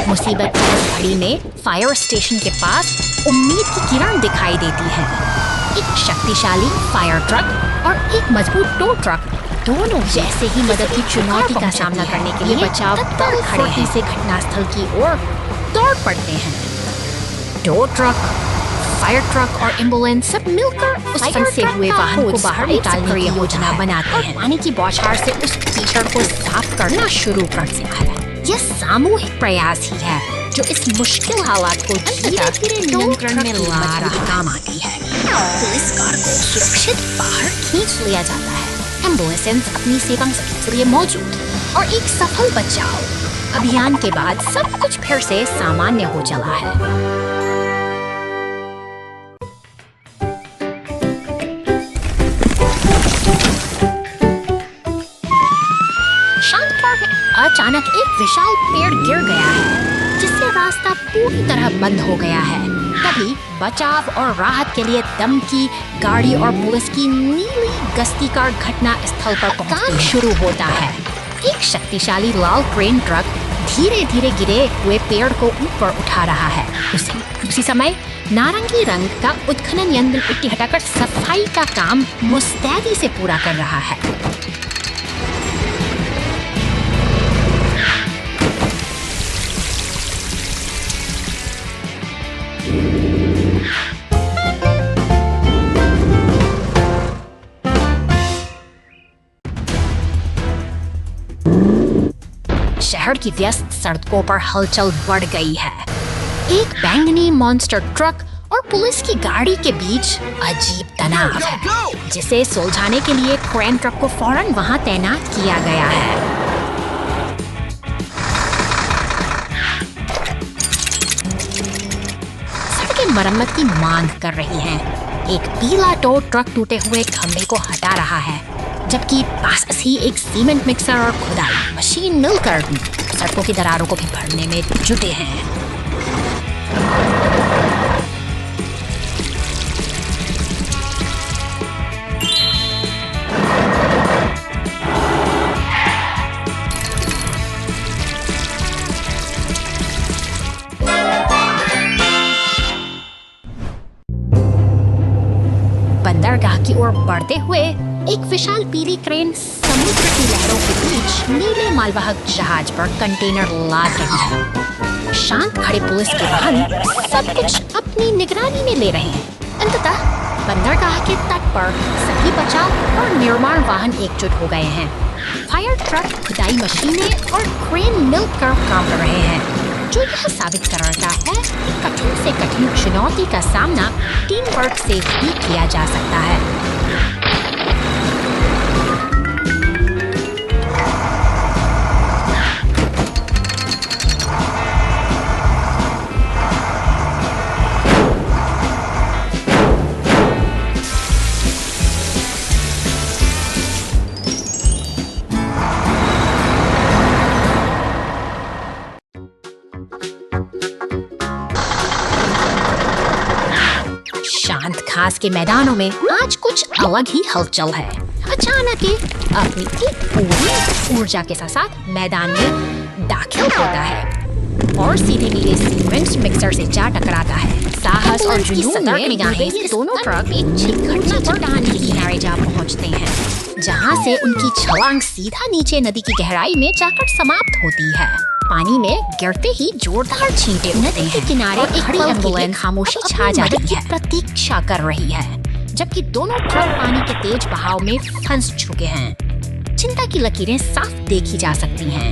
मुसीबत की इस घड़ी में फायर स्टेशन के पास उम्मीद की किरण दिखाई देती है। एक शक्तिशाली फायर ट्रक और एक मजबूत टो ट्रक दोनों जैसे ही मदद की चुनौती का सामना करने के लिए बचाव दल खड़े से घटनास्थल की ओर दौड़ पड़ते हैं। टो ट्रक, फायर ट्रक और एम्बुलेंस सब मिलकर उस फंसे हुए वाहन को बाहर निकालने की योजना बनाते हैं। पानी की बौछार से उस कीचड़ को साफ करना शुरू कर देता है। यह सामूहिक प्रयास ही है जो इस मुश्किल हालात को धीरे-धीरे नियंत्रण में ला रहा काम आती है। पुलिस कार को सुरक्षित बाहर खींच लिया जाता है। एम्बुलेंस अपनी सेवा के लिए मौजूद और एक सफल बचाव अभियान के बाद सब कुछ फिर से सामान्य हो चला है। अचानक एक विशाल पेड़ गिर गया है, जिससे रास्ता पूरी तरह बंद हो गया है। तभी बचाव और राहत के लिए दम की गाड़ी और पुलिस की नीली गश्ती कार घटना स्थल पर पहुंचना शुरू होता है। एक शक्तिशाली लाल क्रेन ट्रक धीरे धीरे गिरे हुए पेड़ को ऊपर उठा रहा है। उसी समय नारंगी रंग का उत्खनन यंत्र मिट्टी हटाकर सफाई का काम मुस्तैदी से पूरा कर रहा है। शहर की व्यस्त सड़कों पर हलचल बढ़ गई है। एक बैंगनी मॉन्स्टर ट्रक और पुलिस की गाड़ी के बीच अजीब तनाव है, जिसे सुलझाने के लिए क्रेन ट्रक को फौरन वहां तैनात किया गया है। सड़कें मरम्मत की मांग कर रही हैं। एक पीला टो ट्रक टूटे हुए खंभे को हटा रहा है, जबकि पास ही एक सीमेंट मिक्सर और खुदाई मशीन मिलकर सड़कों की दरारों को भी भरने में जुटे हैं। बंदरगाह की ओर बढ़ते हुए एक विशाल पीली क्रेन समुद्र की लहरों के बीच नीले मालवाहक जहाज पर कंटेनर लाद रही है। शांत खड़े पुलिस के वाहन सब कुछ अपनी निगरानी में ले रहे हैं। अंततः बंदरगाह के तट पर सभी बचाव और निर्माण वाहन एकजुट हो गए हैं। फायर ट्रक, खुदाई मशीनें और क्रेन मिलकर काम कर रहे हैं, जो यह साबित करता है कि कठिन से कठिन चुनौती का सामना टीम वर्क से ही किया जा सकता है। शांत घास के मैदानों में आज कुछ अलग ही हलचल है। अचानक ही अपनी एक पूरी ऊर्जा के साथ मैदान में दाखिल होता है और सीधे नीले सीमेंट मिक्सर से जा टकराता है। साहस और जुनून में निगाहें ये दोनों ट्रक एक घटना चट्टान के किनारे जा पहुंचते हैं, जहां से उनकी छलांग सीधा नीचे नदी की गहराई में जाकर समाप्त होती है। पानी में गिरते ही जोरदार छींटे उठते हैं। नदी किनारे एक खड़ी एम्बुलेंस खामोशी छा जाती है, प्रतीक्षा कर रही है, जबकि दोनों ट्रक पानी के तेज बहाव में फंस चुके हैं। चिंता की लकीरें साफ देखी जा सकती हैं,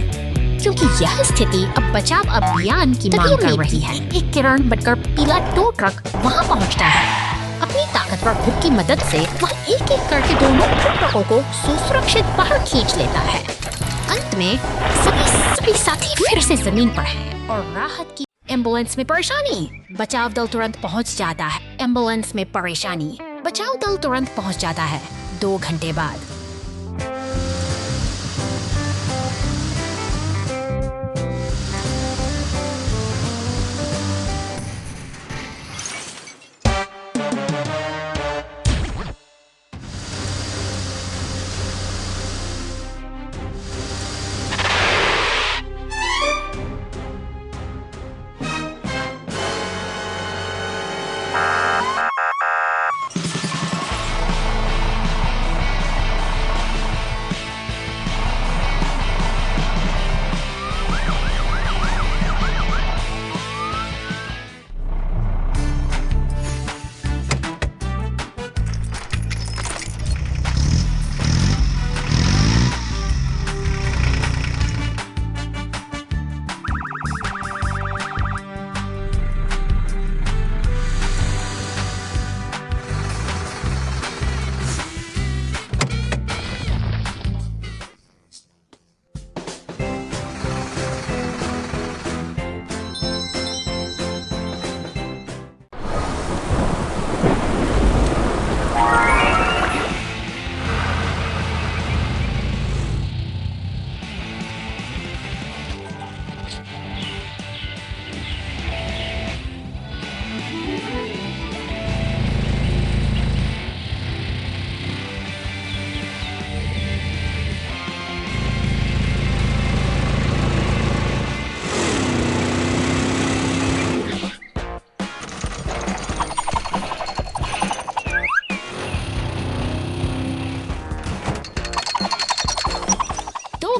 क्योंकि यह स्थिति अब बचाव अभियान की मांग कर रही है। एक किरण बनकर पीला टो ट्रक वहां पहुंचता है। अपनी ताकतवर हुक की मदद से वह एक-एक करके दोनों ट्रकों को सुरक्षित बाहर खींच लेता है। अंत में सभी साथी फिर से जमीन पर हैं और राहत की एम्बुलेंस में परेशानी। बचाव दल तुरंत पहुंच जाता है। एम्बुलेंस में परेशानी। बचाव दल तुरंत पहुंच जाता है। 2 घंटे बाद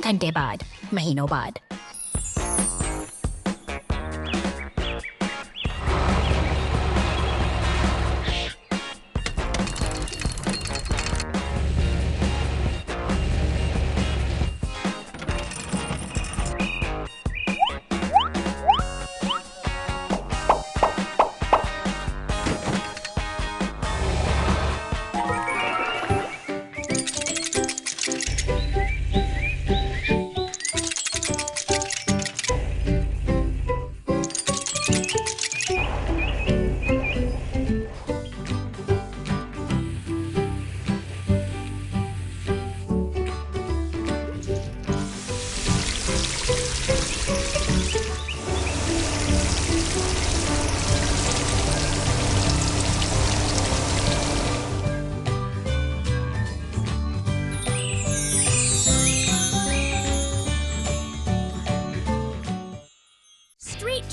घंटे बाद, महीनों बाद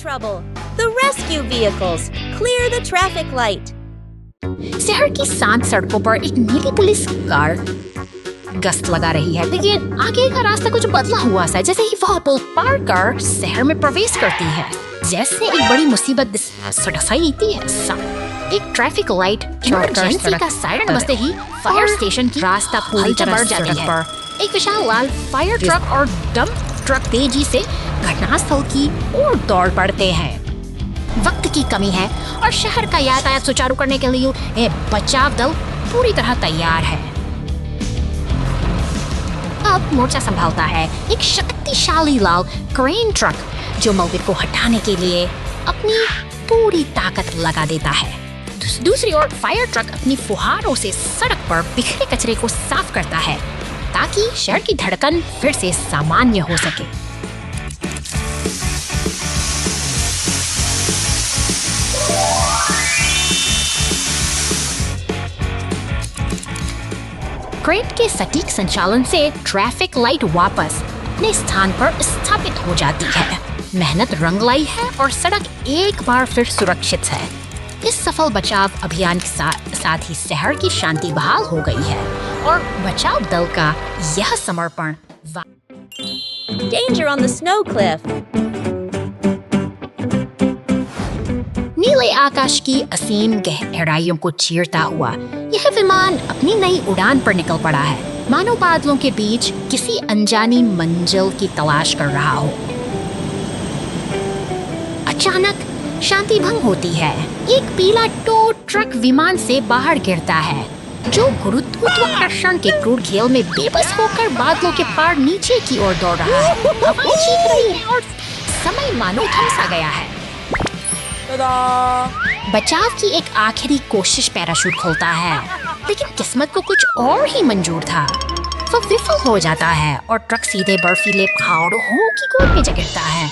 Trouble. The rescue vehicles. Clear the traffic light. शहर की शांत सड़कों पर एक नीली पुलिस कार गश्त लगा रही है, लेकिन आगे का रास्ता कुछ बदला हुआ सा है। जैसे ही वह पुल पार कर शहर में प्रवेश करती है, जैसे एक बड़ी मुसीबत सड़साई देती है। एक ट्रैफिक लाइट इमरजेंसी का सायरन बजते ही फायर स्टेशन की रास्ता पूरी तरह बढ़ जाती है। एक विशाल लाल फायर ट्रक और डंप ट्रक तेजी से घटनास्थल की ओर दौड़ पड़ते हैं। वक्त की कमी है और शहर का यातायात सुचारू करने के लिए बचाव दल पूरी तरह तैयार है। अब मोर्चा संभालता है एक शक्तिशाली लाल क्रेन ट्रक जो मलबे को हटाने के लिए अपनी पूरी ताकत लगा देता है। दूसरी ओर फायर ट्रक अपनी फुहारों से सड़क पर बिखरे कचरे को साफ करता है ताकि शहर की धड़कन फिर से सामान्य हो सके। क्रेन के सटीक संचालन से ट्रैफिक लाइट वापस अपने स्थान पर स्थापित हो जाती है। मेहनत रंग लाई है और सड़क एक बार फिर सुरक्षित है। इस सफल बचाव अभियान के साथ ही शहर की शांति बहाल हो गई है और बचाव दल का यह समर्पण Danger on the snow cliff. नीले आकाश की असीम गहराइयों को चीरता हुआ यह विमान अपनी नई उड़ान पर निकल पड़ा है, मानो बादलों के बीच किसी अनजानी मंजिल की तलाश कर रहा हो। अचानक शांति भंग होती है। एक पीला टो ट्रक विमान से बाहर गिरता है, जो गुरुत्वाकर्षण के क्रूर खेल में बेबस होकर बादलों के पार नीचे की ओर दौड़ रहा है। हवाएं चीख रही है और समय मानो थम सा गया है। बचाव की एक आखिरी कोशिश पैराशूट खोलता है, लेकिन किस्मत को कुछ और ही मंजूर था। वह विफल हो जाता है और ट्रक सीधे बर्फीले पहाड़ों की गोद में जा गिरता है।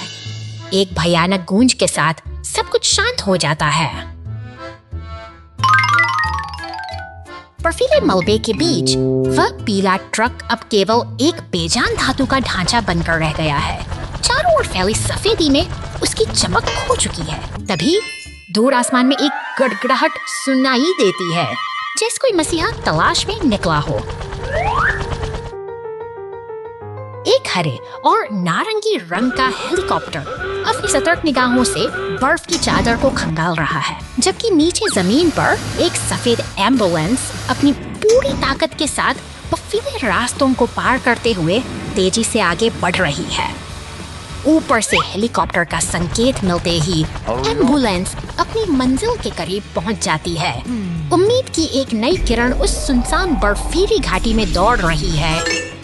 एक भयानक गूंज के साथ सब कुछ शांत हो जाता है। बर्फीले मलबे के बीच वह पीला ट्रक अब केवल एक बेजान धातु का ढांचा बनकर रह गया है। चारों ओर फैली सफेदी में उसकी चमक खो चुकी है। तभी दूर आसमान में एक गड़गड़ाहट सुनाई देती है, जैसे कोई मसीहा तलाश में निकला हो। एक हरे और नारंगी रंग का हेलीकॉप्टर अपनी सतर्क निगाहों से बर्फ की चादर को खंगाल रहा है, जबकि नीचे जमीन पर एक सफेद एम्बुलेंस अपनी पूरी ताकत के साथ बर्फीले रास्तों को पार करते हुए तेजी से आगे बढ़ रही है। ऊपर से हेलीकॉप्टर का संकेत मिलते ही एम्बुलेंस अपनी मंजिल के करीब पहुंच जाती है। उम्मीद की एक नई किरण उस सुनसान बर्फीली घाटी में दौड़ रही है,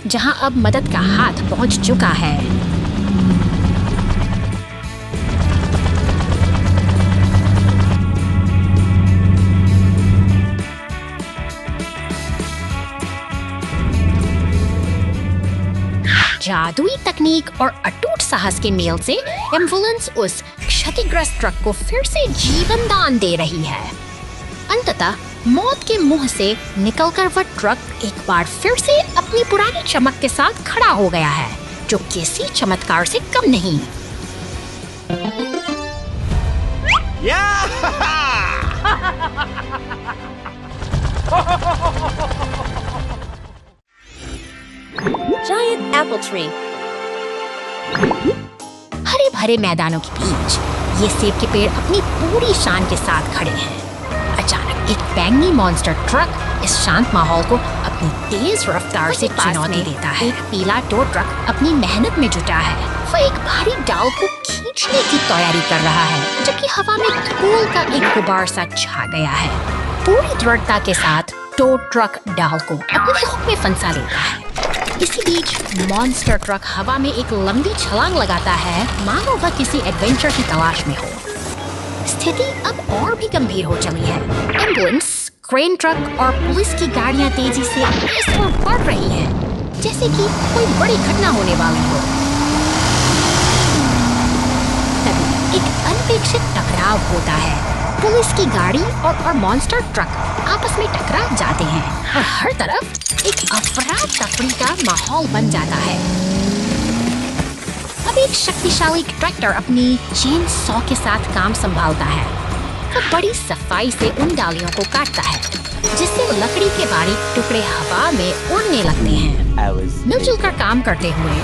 जहां अब मदद का हाथ पहुंच चुका है। जादुई तकनीक और अटूट साहस के मेल से एम्बुलेंस उस क्षतिग्रस्त ट्रक को फिर से जीवन दान दे रही है। अंततः मौत के मुंह से निकलकर वह ट्रक एक बार फिर से अपनी पुरानी चमक के साथ खड़ा हो गया है, जो किसी चमत्कार से कम नहीं। Giant apple tree. हरे भरे मैदानों के बीच ये सेब के पेड़ अपनी पूरी शान के साथ खड़े हैं। अचानक एक बैंगनी मॉन्स्टर ट्रक इस शांत माहौल को अपनी तेज रफ्तार से चुनौती देता है। एक पीला टो ट्रक अपनी मेहनत में जुटा है। वह एक भारी डाल को खींचने की तैयारी कर रहा है, जबकि हवा में धूल का एक गुबार सा छा गया है। पूरी दृढ़ता के साथ टो ट्रक डाल को अपने हुक में फंसा लेता है। इसी बीच मॉन्स्टर ट्रक हवा में एक लंबी छलांग लगाता है, मानो वह किसी एडवेंचर की तलाश में हो। स्थिति अब और भी गंभीर हो चली है। एम्बुलेंस, क्रेन ट्रक और पुलिस की गाड़ियां तेजी से इस ओर बढ़ रही हैं, जैसे कि कोई बड़ी घटना होने वाली हो। तभी एक अनपेक्षित टकराव होता है। पुलिस की गाड़ी और मॉन्स्टर ट्रक आपस में टकरा जाते हैं और हर तरफ एक अफरा तफरी का माहौल बन जाता है। अब एक शक्तिशाली ट्रैक्टर अपनी चेन सॉ के साथ काम संभालता है। वह बड़ी सफाई से उन डालियों को काटता है, जिससे लकड़ी के बारीक टुकड़े हवा में उड़ने लगते हैं। मिलजुल कर काम करते हुए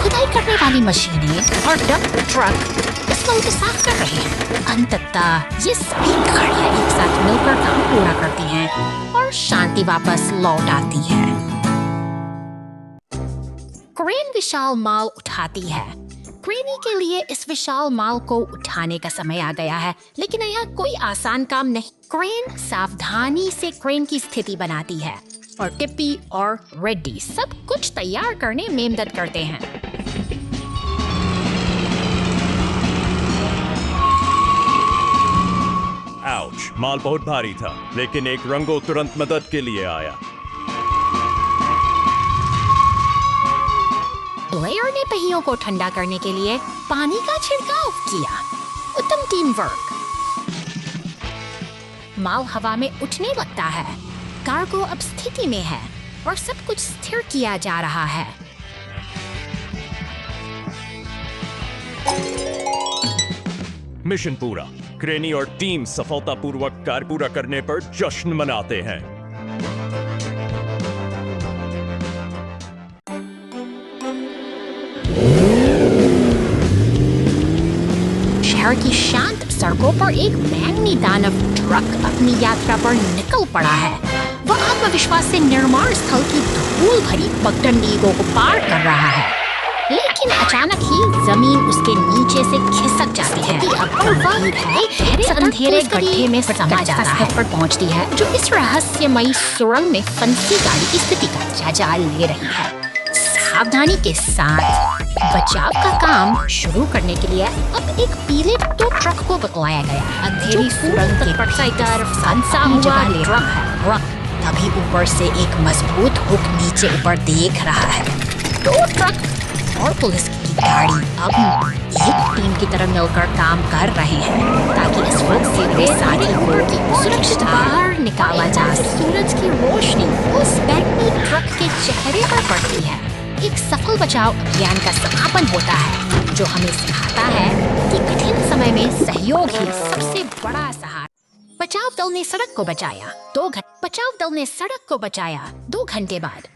खुदाई करने वाली मशीनें और डंप ट्रक इस वल को साफ कर रहे हैं। अंततः ये सभी गाड़ियां एक साथ मिलकर काम पूरा करती हैं और शांति वापस लौट आती है। क्रेन विशाल माल उठाती है। क्रेनी के लिए इस विशाल माल को उठाने का समय आ गया है, लेकिन यह कोई आसान काम नहीं। क्रेन सावधानी से क्रेन की स्थिति बनाती है और टिप्पी और रेड्डी सब कुछ तैयार करने में मदद करते हैं। आउच, माल बहुत भारी था, लेकिन एक रंगो तुरंत मदद के लिए आया। ब्लेयर ने पहियों को ठंडा करने के लिए पानी का छिड़काव किया। उत्तम टीम वर्क। माल हवा में उठने लगता है। कार्गो अब स्थिति में है और सब कुछ स्थिर किया जा रहा है। मिशन पूरा। क्रेनी और टीम सफलतापूर्वक कार्य पूरा करने पर जश्न मनाते हैं। शहर की शांत सड़कों पर एक बैंगनी दानव ट्रक अपनी यात्रा पर निकल पड़ा है। वह आत्मविश्वास से निर्माण स्थल की धूल भरी पगडंडियों को पार कर रहा है, लेकिन अचानक ही जमीन उसके नीचे से खिसक जाती है और वह एक गहरे अंधेरे गड्ढे में समा जाता है पर पहुंचती है, जो इस रहस्यमयी सुरंग में फंसी गाड़ी की स्थिति का जायजा ले रही है। सावधानी के साथ बचाव का काम शुरू करने के लिए अब एक पीले तो ट्रक को बुलाया गया। अंधेरी सुरंग के तरफ फंसा हुआ ट्रक है। तभी ऊपर से एक मजबूत हुक नीचे ऊपर देख रहा है। दो ट्रक और पुलिस की गाड़ी अब एक टीम की तरह मिलकर काम कर रहे हैं ताकि इस हुक से वे सारी ऊपर की सुरक्षित बाहर निकाला जा सके। सूरज की रोशनी उस बैंगनी ट्रक के चेहरे पर पड़ती है। एक सफल बचाव अभियान का समापन होता है, जो हमें सिखाता है कि कठिन समय में सहयोग ही सबसे बड़ा सहारा। बचाव दल ने सड़क को बचाया। 2 घंटे बाद।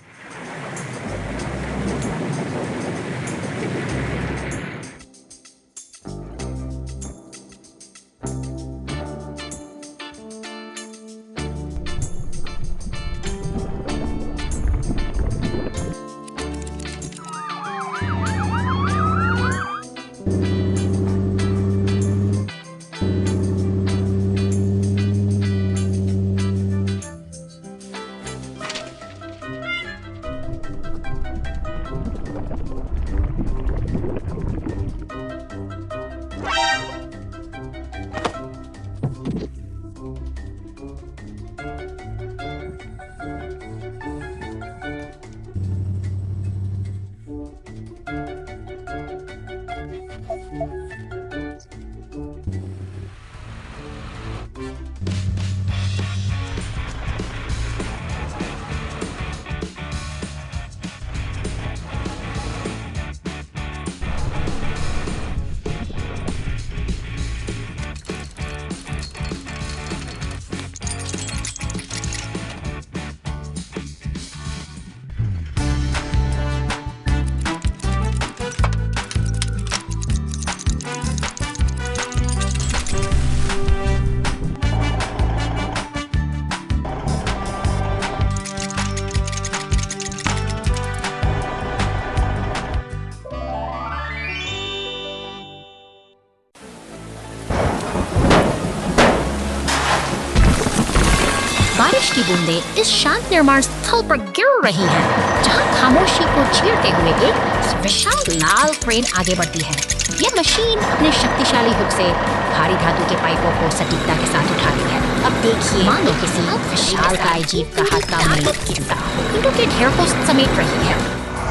बारिश की बूंदें इस शांत निर्माण स्थल पर गिर रही हैं, जहां खामोशी को चीरते हुए एक विशाल लाल क्रेन आगे बढ़ती है। यह मशीन अपने शक्तिशाली हुक से भारी धातु के पाइपों को सटीकता के साथ उठाती है। अब देखिए, मानो किसी विशाल काय जीव का हाथ काम में जुटा ईंटों के ढेर को समेट रही है।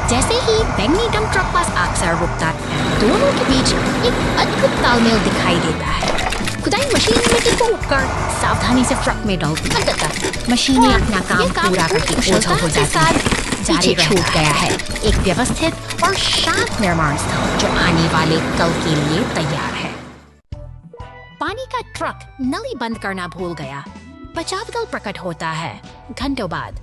जैसे ही बैंगनी डंप ट्रक पास आकर रुकता है, दोनों के बीच एक अद्भुत तालमेल दिखाई देता है। खुदाई मशीन मिट्टी को उठकर सावधानी से ट्रक में डालती है। अंततः मशीनें अपना काम पूरा करके ओझल हो जाती है। जारी छूट गया है एक व्यवस्थित और शांत निर्माण स्थल, जो आने वाले कल के लिए तैयार है। पानी का ट्रक नली बंद करना भूल गया। बचाव दल प्रकट होता है घंटों बाद।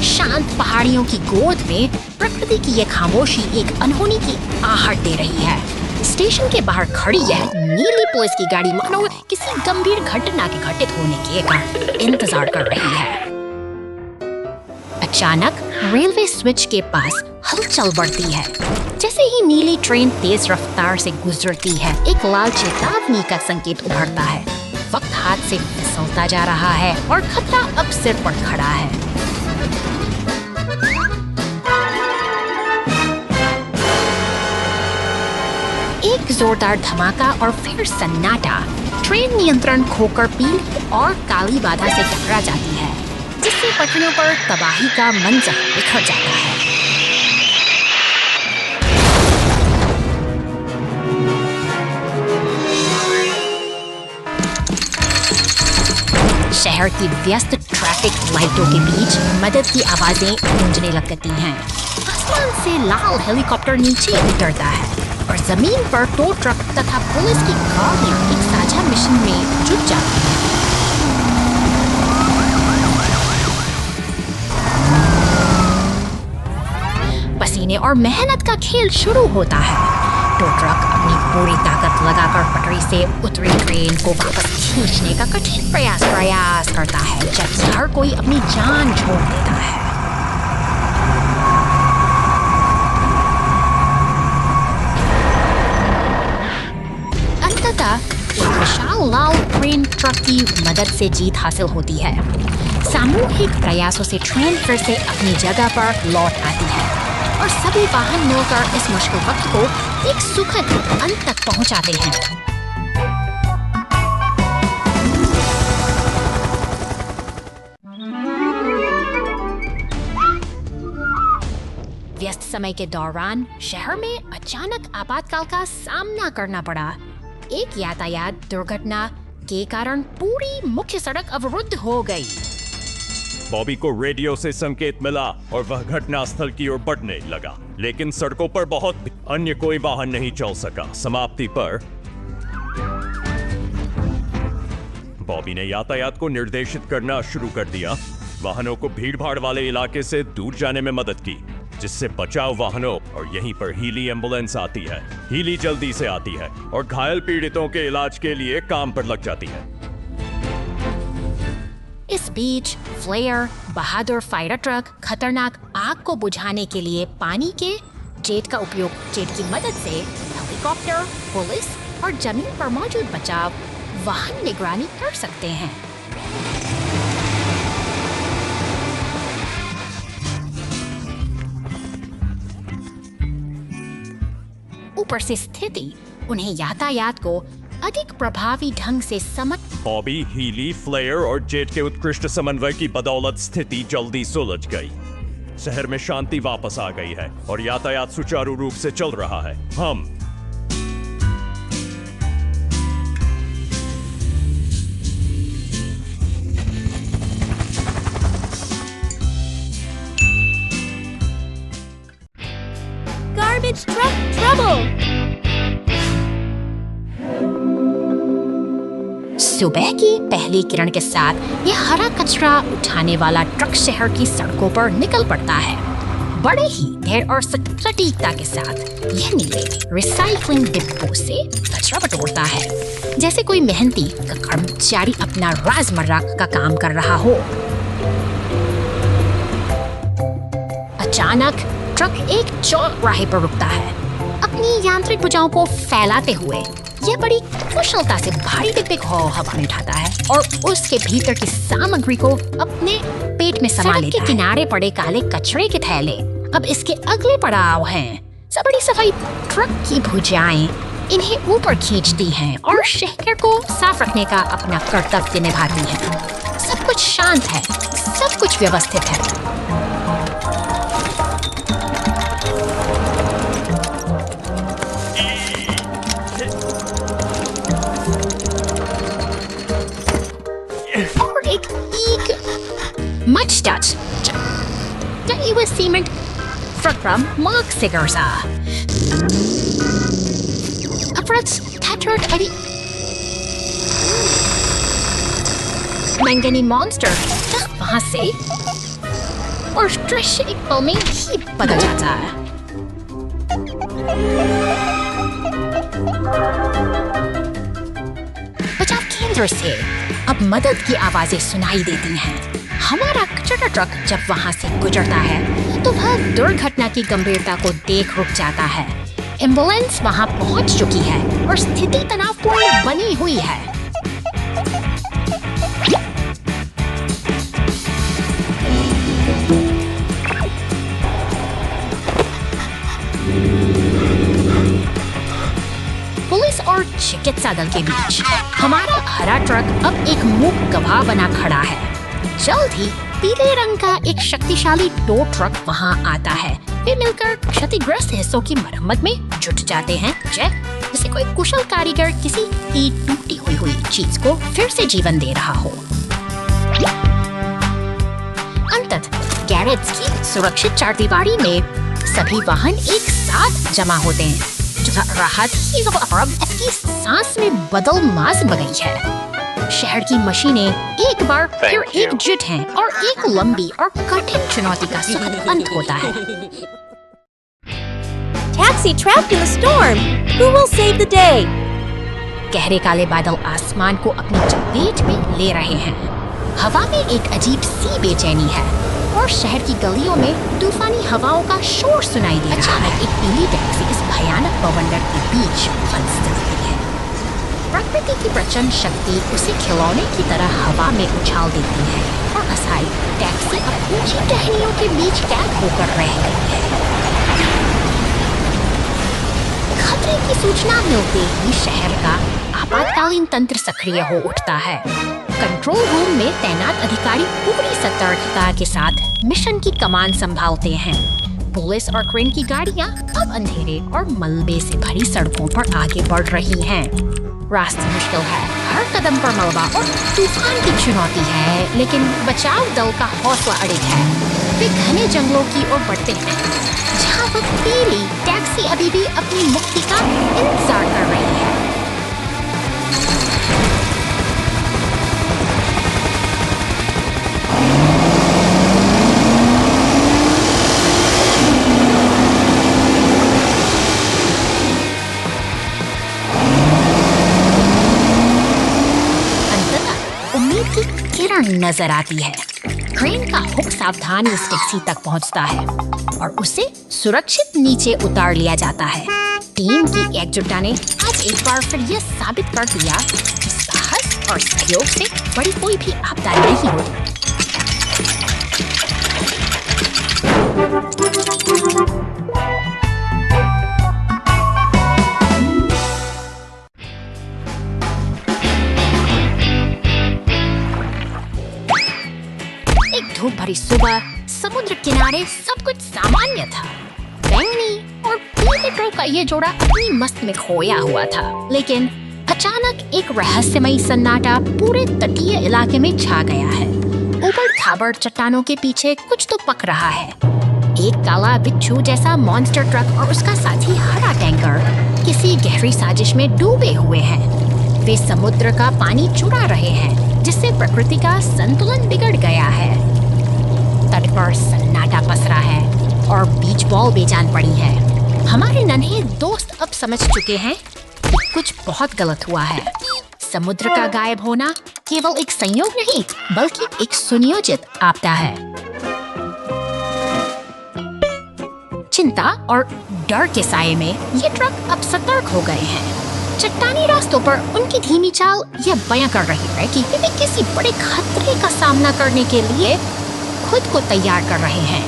शांत पहाड़ियों की गोद में प्रकृति की ये खामोशी एक अनहोनी की आहट दे रही है। स्टेशन के बाहर खड़ी यह नीली पुलिस की गाड़ी मानो किसी गंभीर घटना के घटित होने का इंतजार कर रही है। अचानक रेलवे स्विच के पास हलचल बढ़ती है। जैसे ही नीली ट्रेन तेज रफ्तार से गुजरती है, एक लाल चेतावनी का संकेत उभरता है। वक्त हाथ से फिसलता जा रहा है और खतरा अब सिर पर खड़ा है। एक जोरदार धमाका और फिर सन्नाटा। ट्रेन नियंत्रण खोकर पीली और काली बाधा से टकरा जाती है, जिससे पटरियों पर तबाही का मंजर बिखर जाता है। शहर की व्यस्त ट्रैफिक लाइटों के बीच मदद की आवाजें गूंजने लगती हैं। आसमान से लाल हेलीकॉप्टर नीचे उतरता है और जमीन पर टो ट्रक तथा पुलिस की गाड़ियां एक साझा मिशन में जुट जाती हैं। पसीने और मेहनत का खेल शुरू होता है। टो ट्रक अपनी पूरी ताकत लगाकर पटरी से उतरी ट्रेन को वापस खींचने का कठिन प्रयास करता है, जब हर कोई अपनी जान छोड़ देता है। एक विशाल लाल ट्रेन ट्रक की मदद से जीत हासिल होती है। सामूहिक प्रयासों से ट्रेन फिर से अपनी जगह पर लौट आती है और सभी वाहन मिलकर इस मुश्किल वक्त को एक सुखद अंत तक पहुंचाते हैं। व्यस्त समय के दौरान शहर में अचानक आपातकाल का सामना करना पड़ा। एक यातायात दुर्घटना के कारण पूरी मुख्य सड़क अवरुद्ध हो गई। बॉबी को रेडियो से संकेत मिला और वह घटनास्थल की ओर बढ़ने लगा, लेकिन सड़कों पर बहुत अन्य कोई वाहन नहीं चल सका। समाप्ति पर बॉबी ने यातायात को निर्देशित करना शुरू कर दिया। वाहनों को भीड़भाड़ वाले इलाके से दूर जाने में मदद की, जिससे बचाव वाहनों और यहीं पर हीली एम्बुलेंस आती है। हीली जल्दी से आती है और घायल पीड़ितों के इलाज के लिए काम पर लग जाती है। इस बीच फ्लेयर, बहादुर फायर ट्रक खतरनाक आग को बुझाने के लिए पानी के जेट का उपयोग जेट की मदद से हेलीकॉप्टर, पुलिस और जमीन पर मौजूद बचाव वाहन निगरानी कर सकते हैं। ऊपर से स्थिति उन्हें यातायात को अधिक प्रभावी ढंग से समझ। बॉबी, हीली, फ्लेयर और जेट के उत्कृष्ट समन्वय की बदौलत स्थिति जल्दी सुलझ गई। शहर में शांति वापस आ गई है और यातायात सुचारू रूप से चल रहा है। हम garbage truck trouble. सुबह की पहली किरण के साथ यह हरा कचरा उठाने वाला ट्रक शहर की सड़कों पर निकल पड़ता है। बड़े ही धैर्य और सटीकता के साथ यह नीले रिसाइकलिंग डिब्बों से कचरा बटोरता है, जैसे कोई मेहनती कर्मचारी अपना रोजमर्रा का काम कर रहा हो। अचानक ट्रक एक चौराहे पर रुकता है। अपनी यांत्रिक भुजाओं को फैलाते हुए यह बड़ी कुशलता से भारी डिब्बे को हवा में उठाता है और उसके भीतर की सामग्री को अपने पेट में समा लेता है। के किनारे पड़े काले कचरे के थैले अब इसके अगले पड़ाव हैं। बड़ी सफाई ट्रक की भुजाएं इन्हें ऊपर खींचती हैं और शहर को साफ रखने का अपना कर्तव्य निभाती हैं। सब कुछ शांत है, सब कुछ व्यवस्थित है। और एक much touch. Der Ewe-Siemens Programm mag Sigarza. Afrats tattered Eddie Mangani Monster वहाँ से और दृश्य एक पल में ही बदल जाता है। बचाव केंद्र से अब मदद की आवाजें सुनाई देती हैं। हमारा कचरा ट्रक जब वहाँ से गुजरता है तो वह दुर्घटना की गंभीरता को देख रुक जाता है। एम्बुलेंस वहाँ पहुँच चुकी है और स्थिति तनावपूर्ण बनी हुई है। पुलिस और चिकित्सा दल के बीच हमारा हरा ट्रक अब एक मूक गवाह बना खड़ा है। जल्द ही पीले रंग का एक शक्तिशाली टो ट्रक वहां आता है। वे मिलकर क्षतिग्रस्त हिस्सों की मरम्मत में जुट जाते हैं, जैसे कोई कुशल कारीगर किसी की टूटी हुई चीज को फिर से जीवन दे रहा हो। अंततः गैरेज की सुरक्षित चारदीवारी में सभी वाहन एक साथ जमा होते हैं। राहत की सांस में बदल मास बगई है। शहर की मशीनें एक बार फिर एकजुट हैं और एक लंबी और कठिन चुनौती का सुखद अंत होता है। Taxi trapped in the storm. Who will save the day? गहरे काले बादल आसमान को अपनी चपेट में ले रहे हैं। हवा में एक अजीब सी बेचैनी है और शहर की गलियों में तूफानी हवाओं का शोर सुनाई दे रहा है। एक पीली टैक्सी इस भयानक बवंडर के बीच फंस जाती है। प्रकृति की प्रचंड शक्ति उसे खिलौने की तरह हवा में उछाल देती है और असाई टैक्सी अब ऊंची टहनियों के बीच कैद होकर रह गई है। खतरे की सूचना मिलते ही शहर का आपातकालीन तंत्र सक्रिय हो उठता है। कंट्रोल रूम में तैनात अधिकारी पूरी सतर्कता के साथ मिशन की कमान संभालते हैं। पुलिस और क्रेन की गाड़ियां अब अंधेरे और मलबे से भरी सड़कों पर आगे बढ़ रही हैं। रास्ता मुश्किल है, हर कदम पर मलबा और तूफान की चुनौती है, लेकिन बचाव दल का हौसला अड़िग है। वे घने जंगलों की ओर बढ़ते हैं, जहाँ वह पीली टैक्सी अभी भी अपनी मुक्ति का इंतजार कर रही है। नजर आती है। क्रेन का हुक सावधानी इस टैक्सी तक पहुंचता है और उसे सुरक्षित नीचे उतार लिया जाता है। टीम की एकजुटता ने आज एक बार फिर यह साबित कर दिया कि साहस और सहयोग से बड़ी कोई भी आपदा नहीं होती। धूप भरी सुबह समुद्र किनारे सब कुछ सामान्य था। बैंगनी और पीले ट्रो का ये जोड़ा अपनी मस्त में खोया हुआ था, लेकिन अचानक एक रहस्यमयी सन्नाटा पूरे तटीय इलाके में छा गया है। ऊपर खाबड़ चट्टानों के पीछे कुछ तो पक रहा है। एक काला बिच्छू जैसा मॉन्स्टर ट्रक और उसका साथी हरा टैंकर किसी गहरी साजिश में डूबे हुए हैं। वे समुद्र का पानी चुरा रहे हैं, जिससे प्रकृति का संतुलन बिगड़ गया है। तट पर सन्नाटा पसरा है और बीच बॉल बेजान पड़ी है। हमारे नन्हे दोस्त अब समझ चुके हैं कि कुछ बहुत गलत हुआ है। समुद्र का गायब होना केवल एक संयोग नहीं, बल्कि एक सुनियोजित आपदा है। चिंता और डर के साये में ये ट्रक अब सतर्क हो गए हैं। चट्टानी रास्तों पर उनकी धीमी चाल यह बयां कर रही है कि वे किसी बड़े खतरे का सामना करने के लिए खुद को तैयार कर रहे हैं।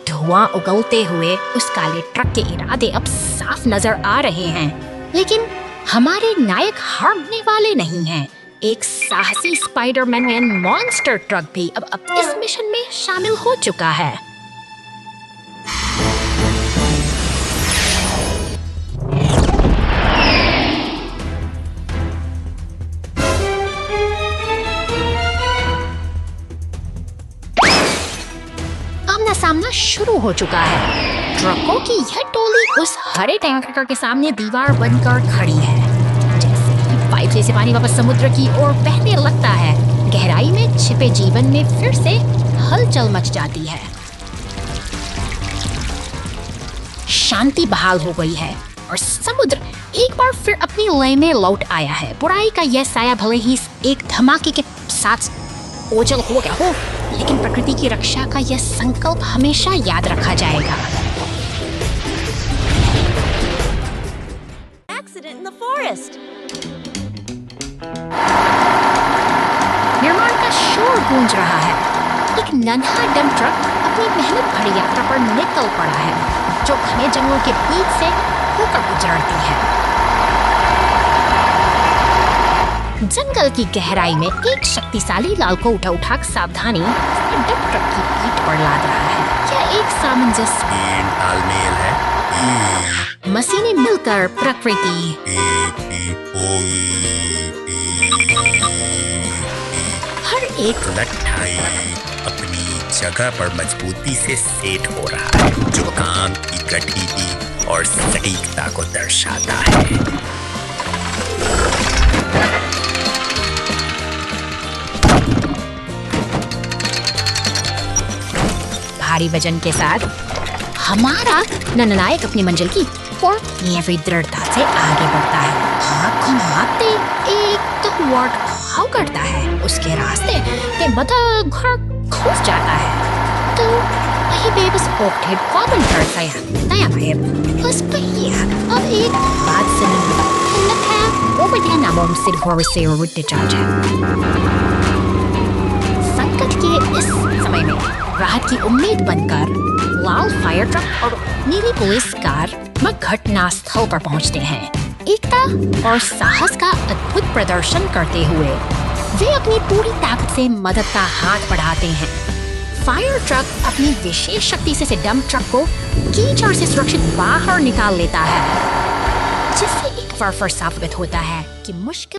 धुआं उगलते हुए उस काले ट्रक के इरादे अब साफ नजर आ रहे हैं, लेकिन हमारे नायक हारने वाले नहीं हैं। एक साहसी स्पाइडरमैन मॉन्स्टर ट्रक भी अब इस मिशन में शामिल हो चुका है। आमना सामना शुरू हो चुका है। ट्रकों की यह टोली उस हरे टैंकर के सामने दीवार बनकर खड़ी है। जैसे ही पाइप से पानी वापस समुद्र की ओर बहने लगता है, गहराई में छिपे जीवन में फिर से हलचल मच जाती है। शांति बहाल हो गई है और समुद्र एक बार फिर अपनी लय में लौट आया है। बुराई का यह साया भले ही एक धमाके के साथ ओझल हो गया हो, लेकिन प्रकृति की रक्षा का यह संकल्प हमेशा याद रखा जाएगा। Accident in the forest. निर्माण का शोर गूंज रहा है। एक नन्हा डंप ट्रक अपनी मेहनत भरी यात्रा पर निकल पड़ा है, जो घने जंगलों के बीच से होकर गुजरती है। जंगल की गहराई में एक शक्तिशाली लाल को उठा सावधानी डंप ट्रक की पीठ पर लाद रहा है। यह एक सामंजस्य तालमेल है। मशीनें मिलकर प्रकृति हर एक अपनी जगह पर मजबूती से सेट हो रहा है, जो काम की गतिविधि और सटीकता को दर्शाता है। भारी वजन के साथ हमारा नन्नायक अपनी मंजिल की ओर नियमित दृढ़ता से आगे बढ़ता है। हाथ घुमाते एक वार्ड घाव करता है। उसके रास्ते के मध्य घर घुस जाता है, तो वही बेबस ओकठे कॉमन करता है। नया बेब बस पहिया अब एक बात से नहीं है, वो बढ़िया नामों से घोर से उड़ते जाते संकट के इस समय में राहत की उम्मीद बनकर लाल फायर ट्रक और नीली पुलिस कार घटना स्थल पर पहुंचते हैं। एकता और साहस का अद्भुत प्रदर्शन करते हुए वे अपनी पूरी ताकत से मदद का हाथ बढ़ाते हैं। फायर ट्रक अपनी विशेष शक्ति से डंप ट्रक को कीचड़ से सुरक्षित बाहर निकाल लेता है, जिससे एक बार फिर साबित होता है कि मुश्किल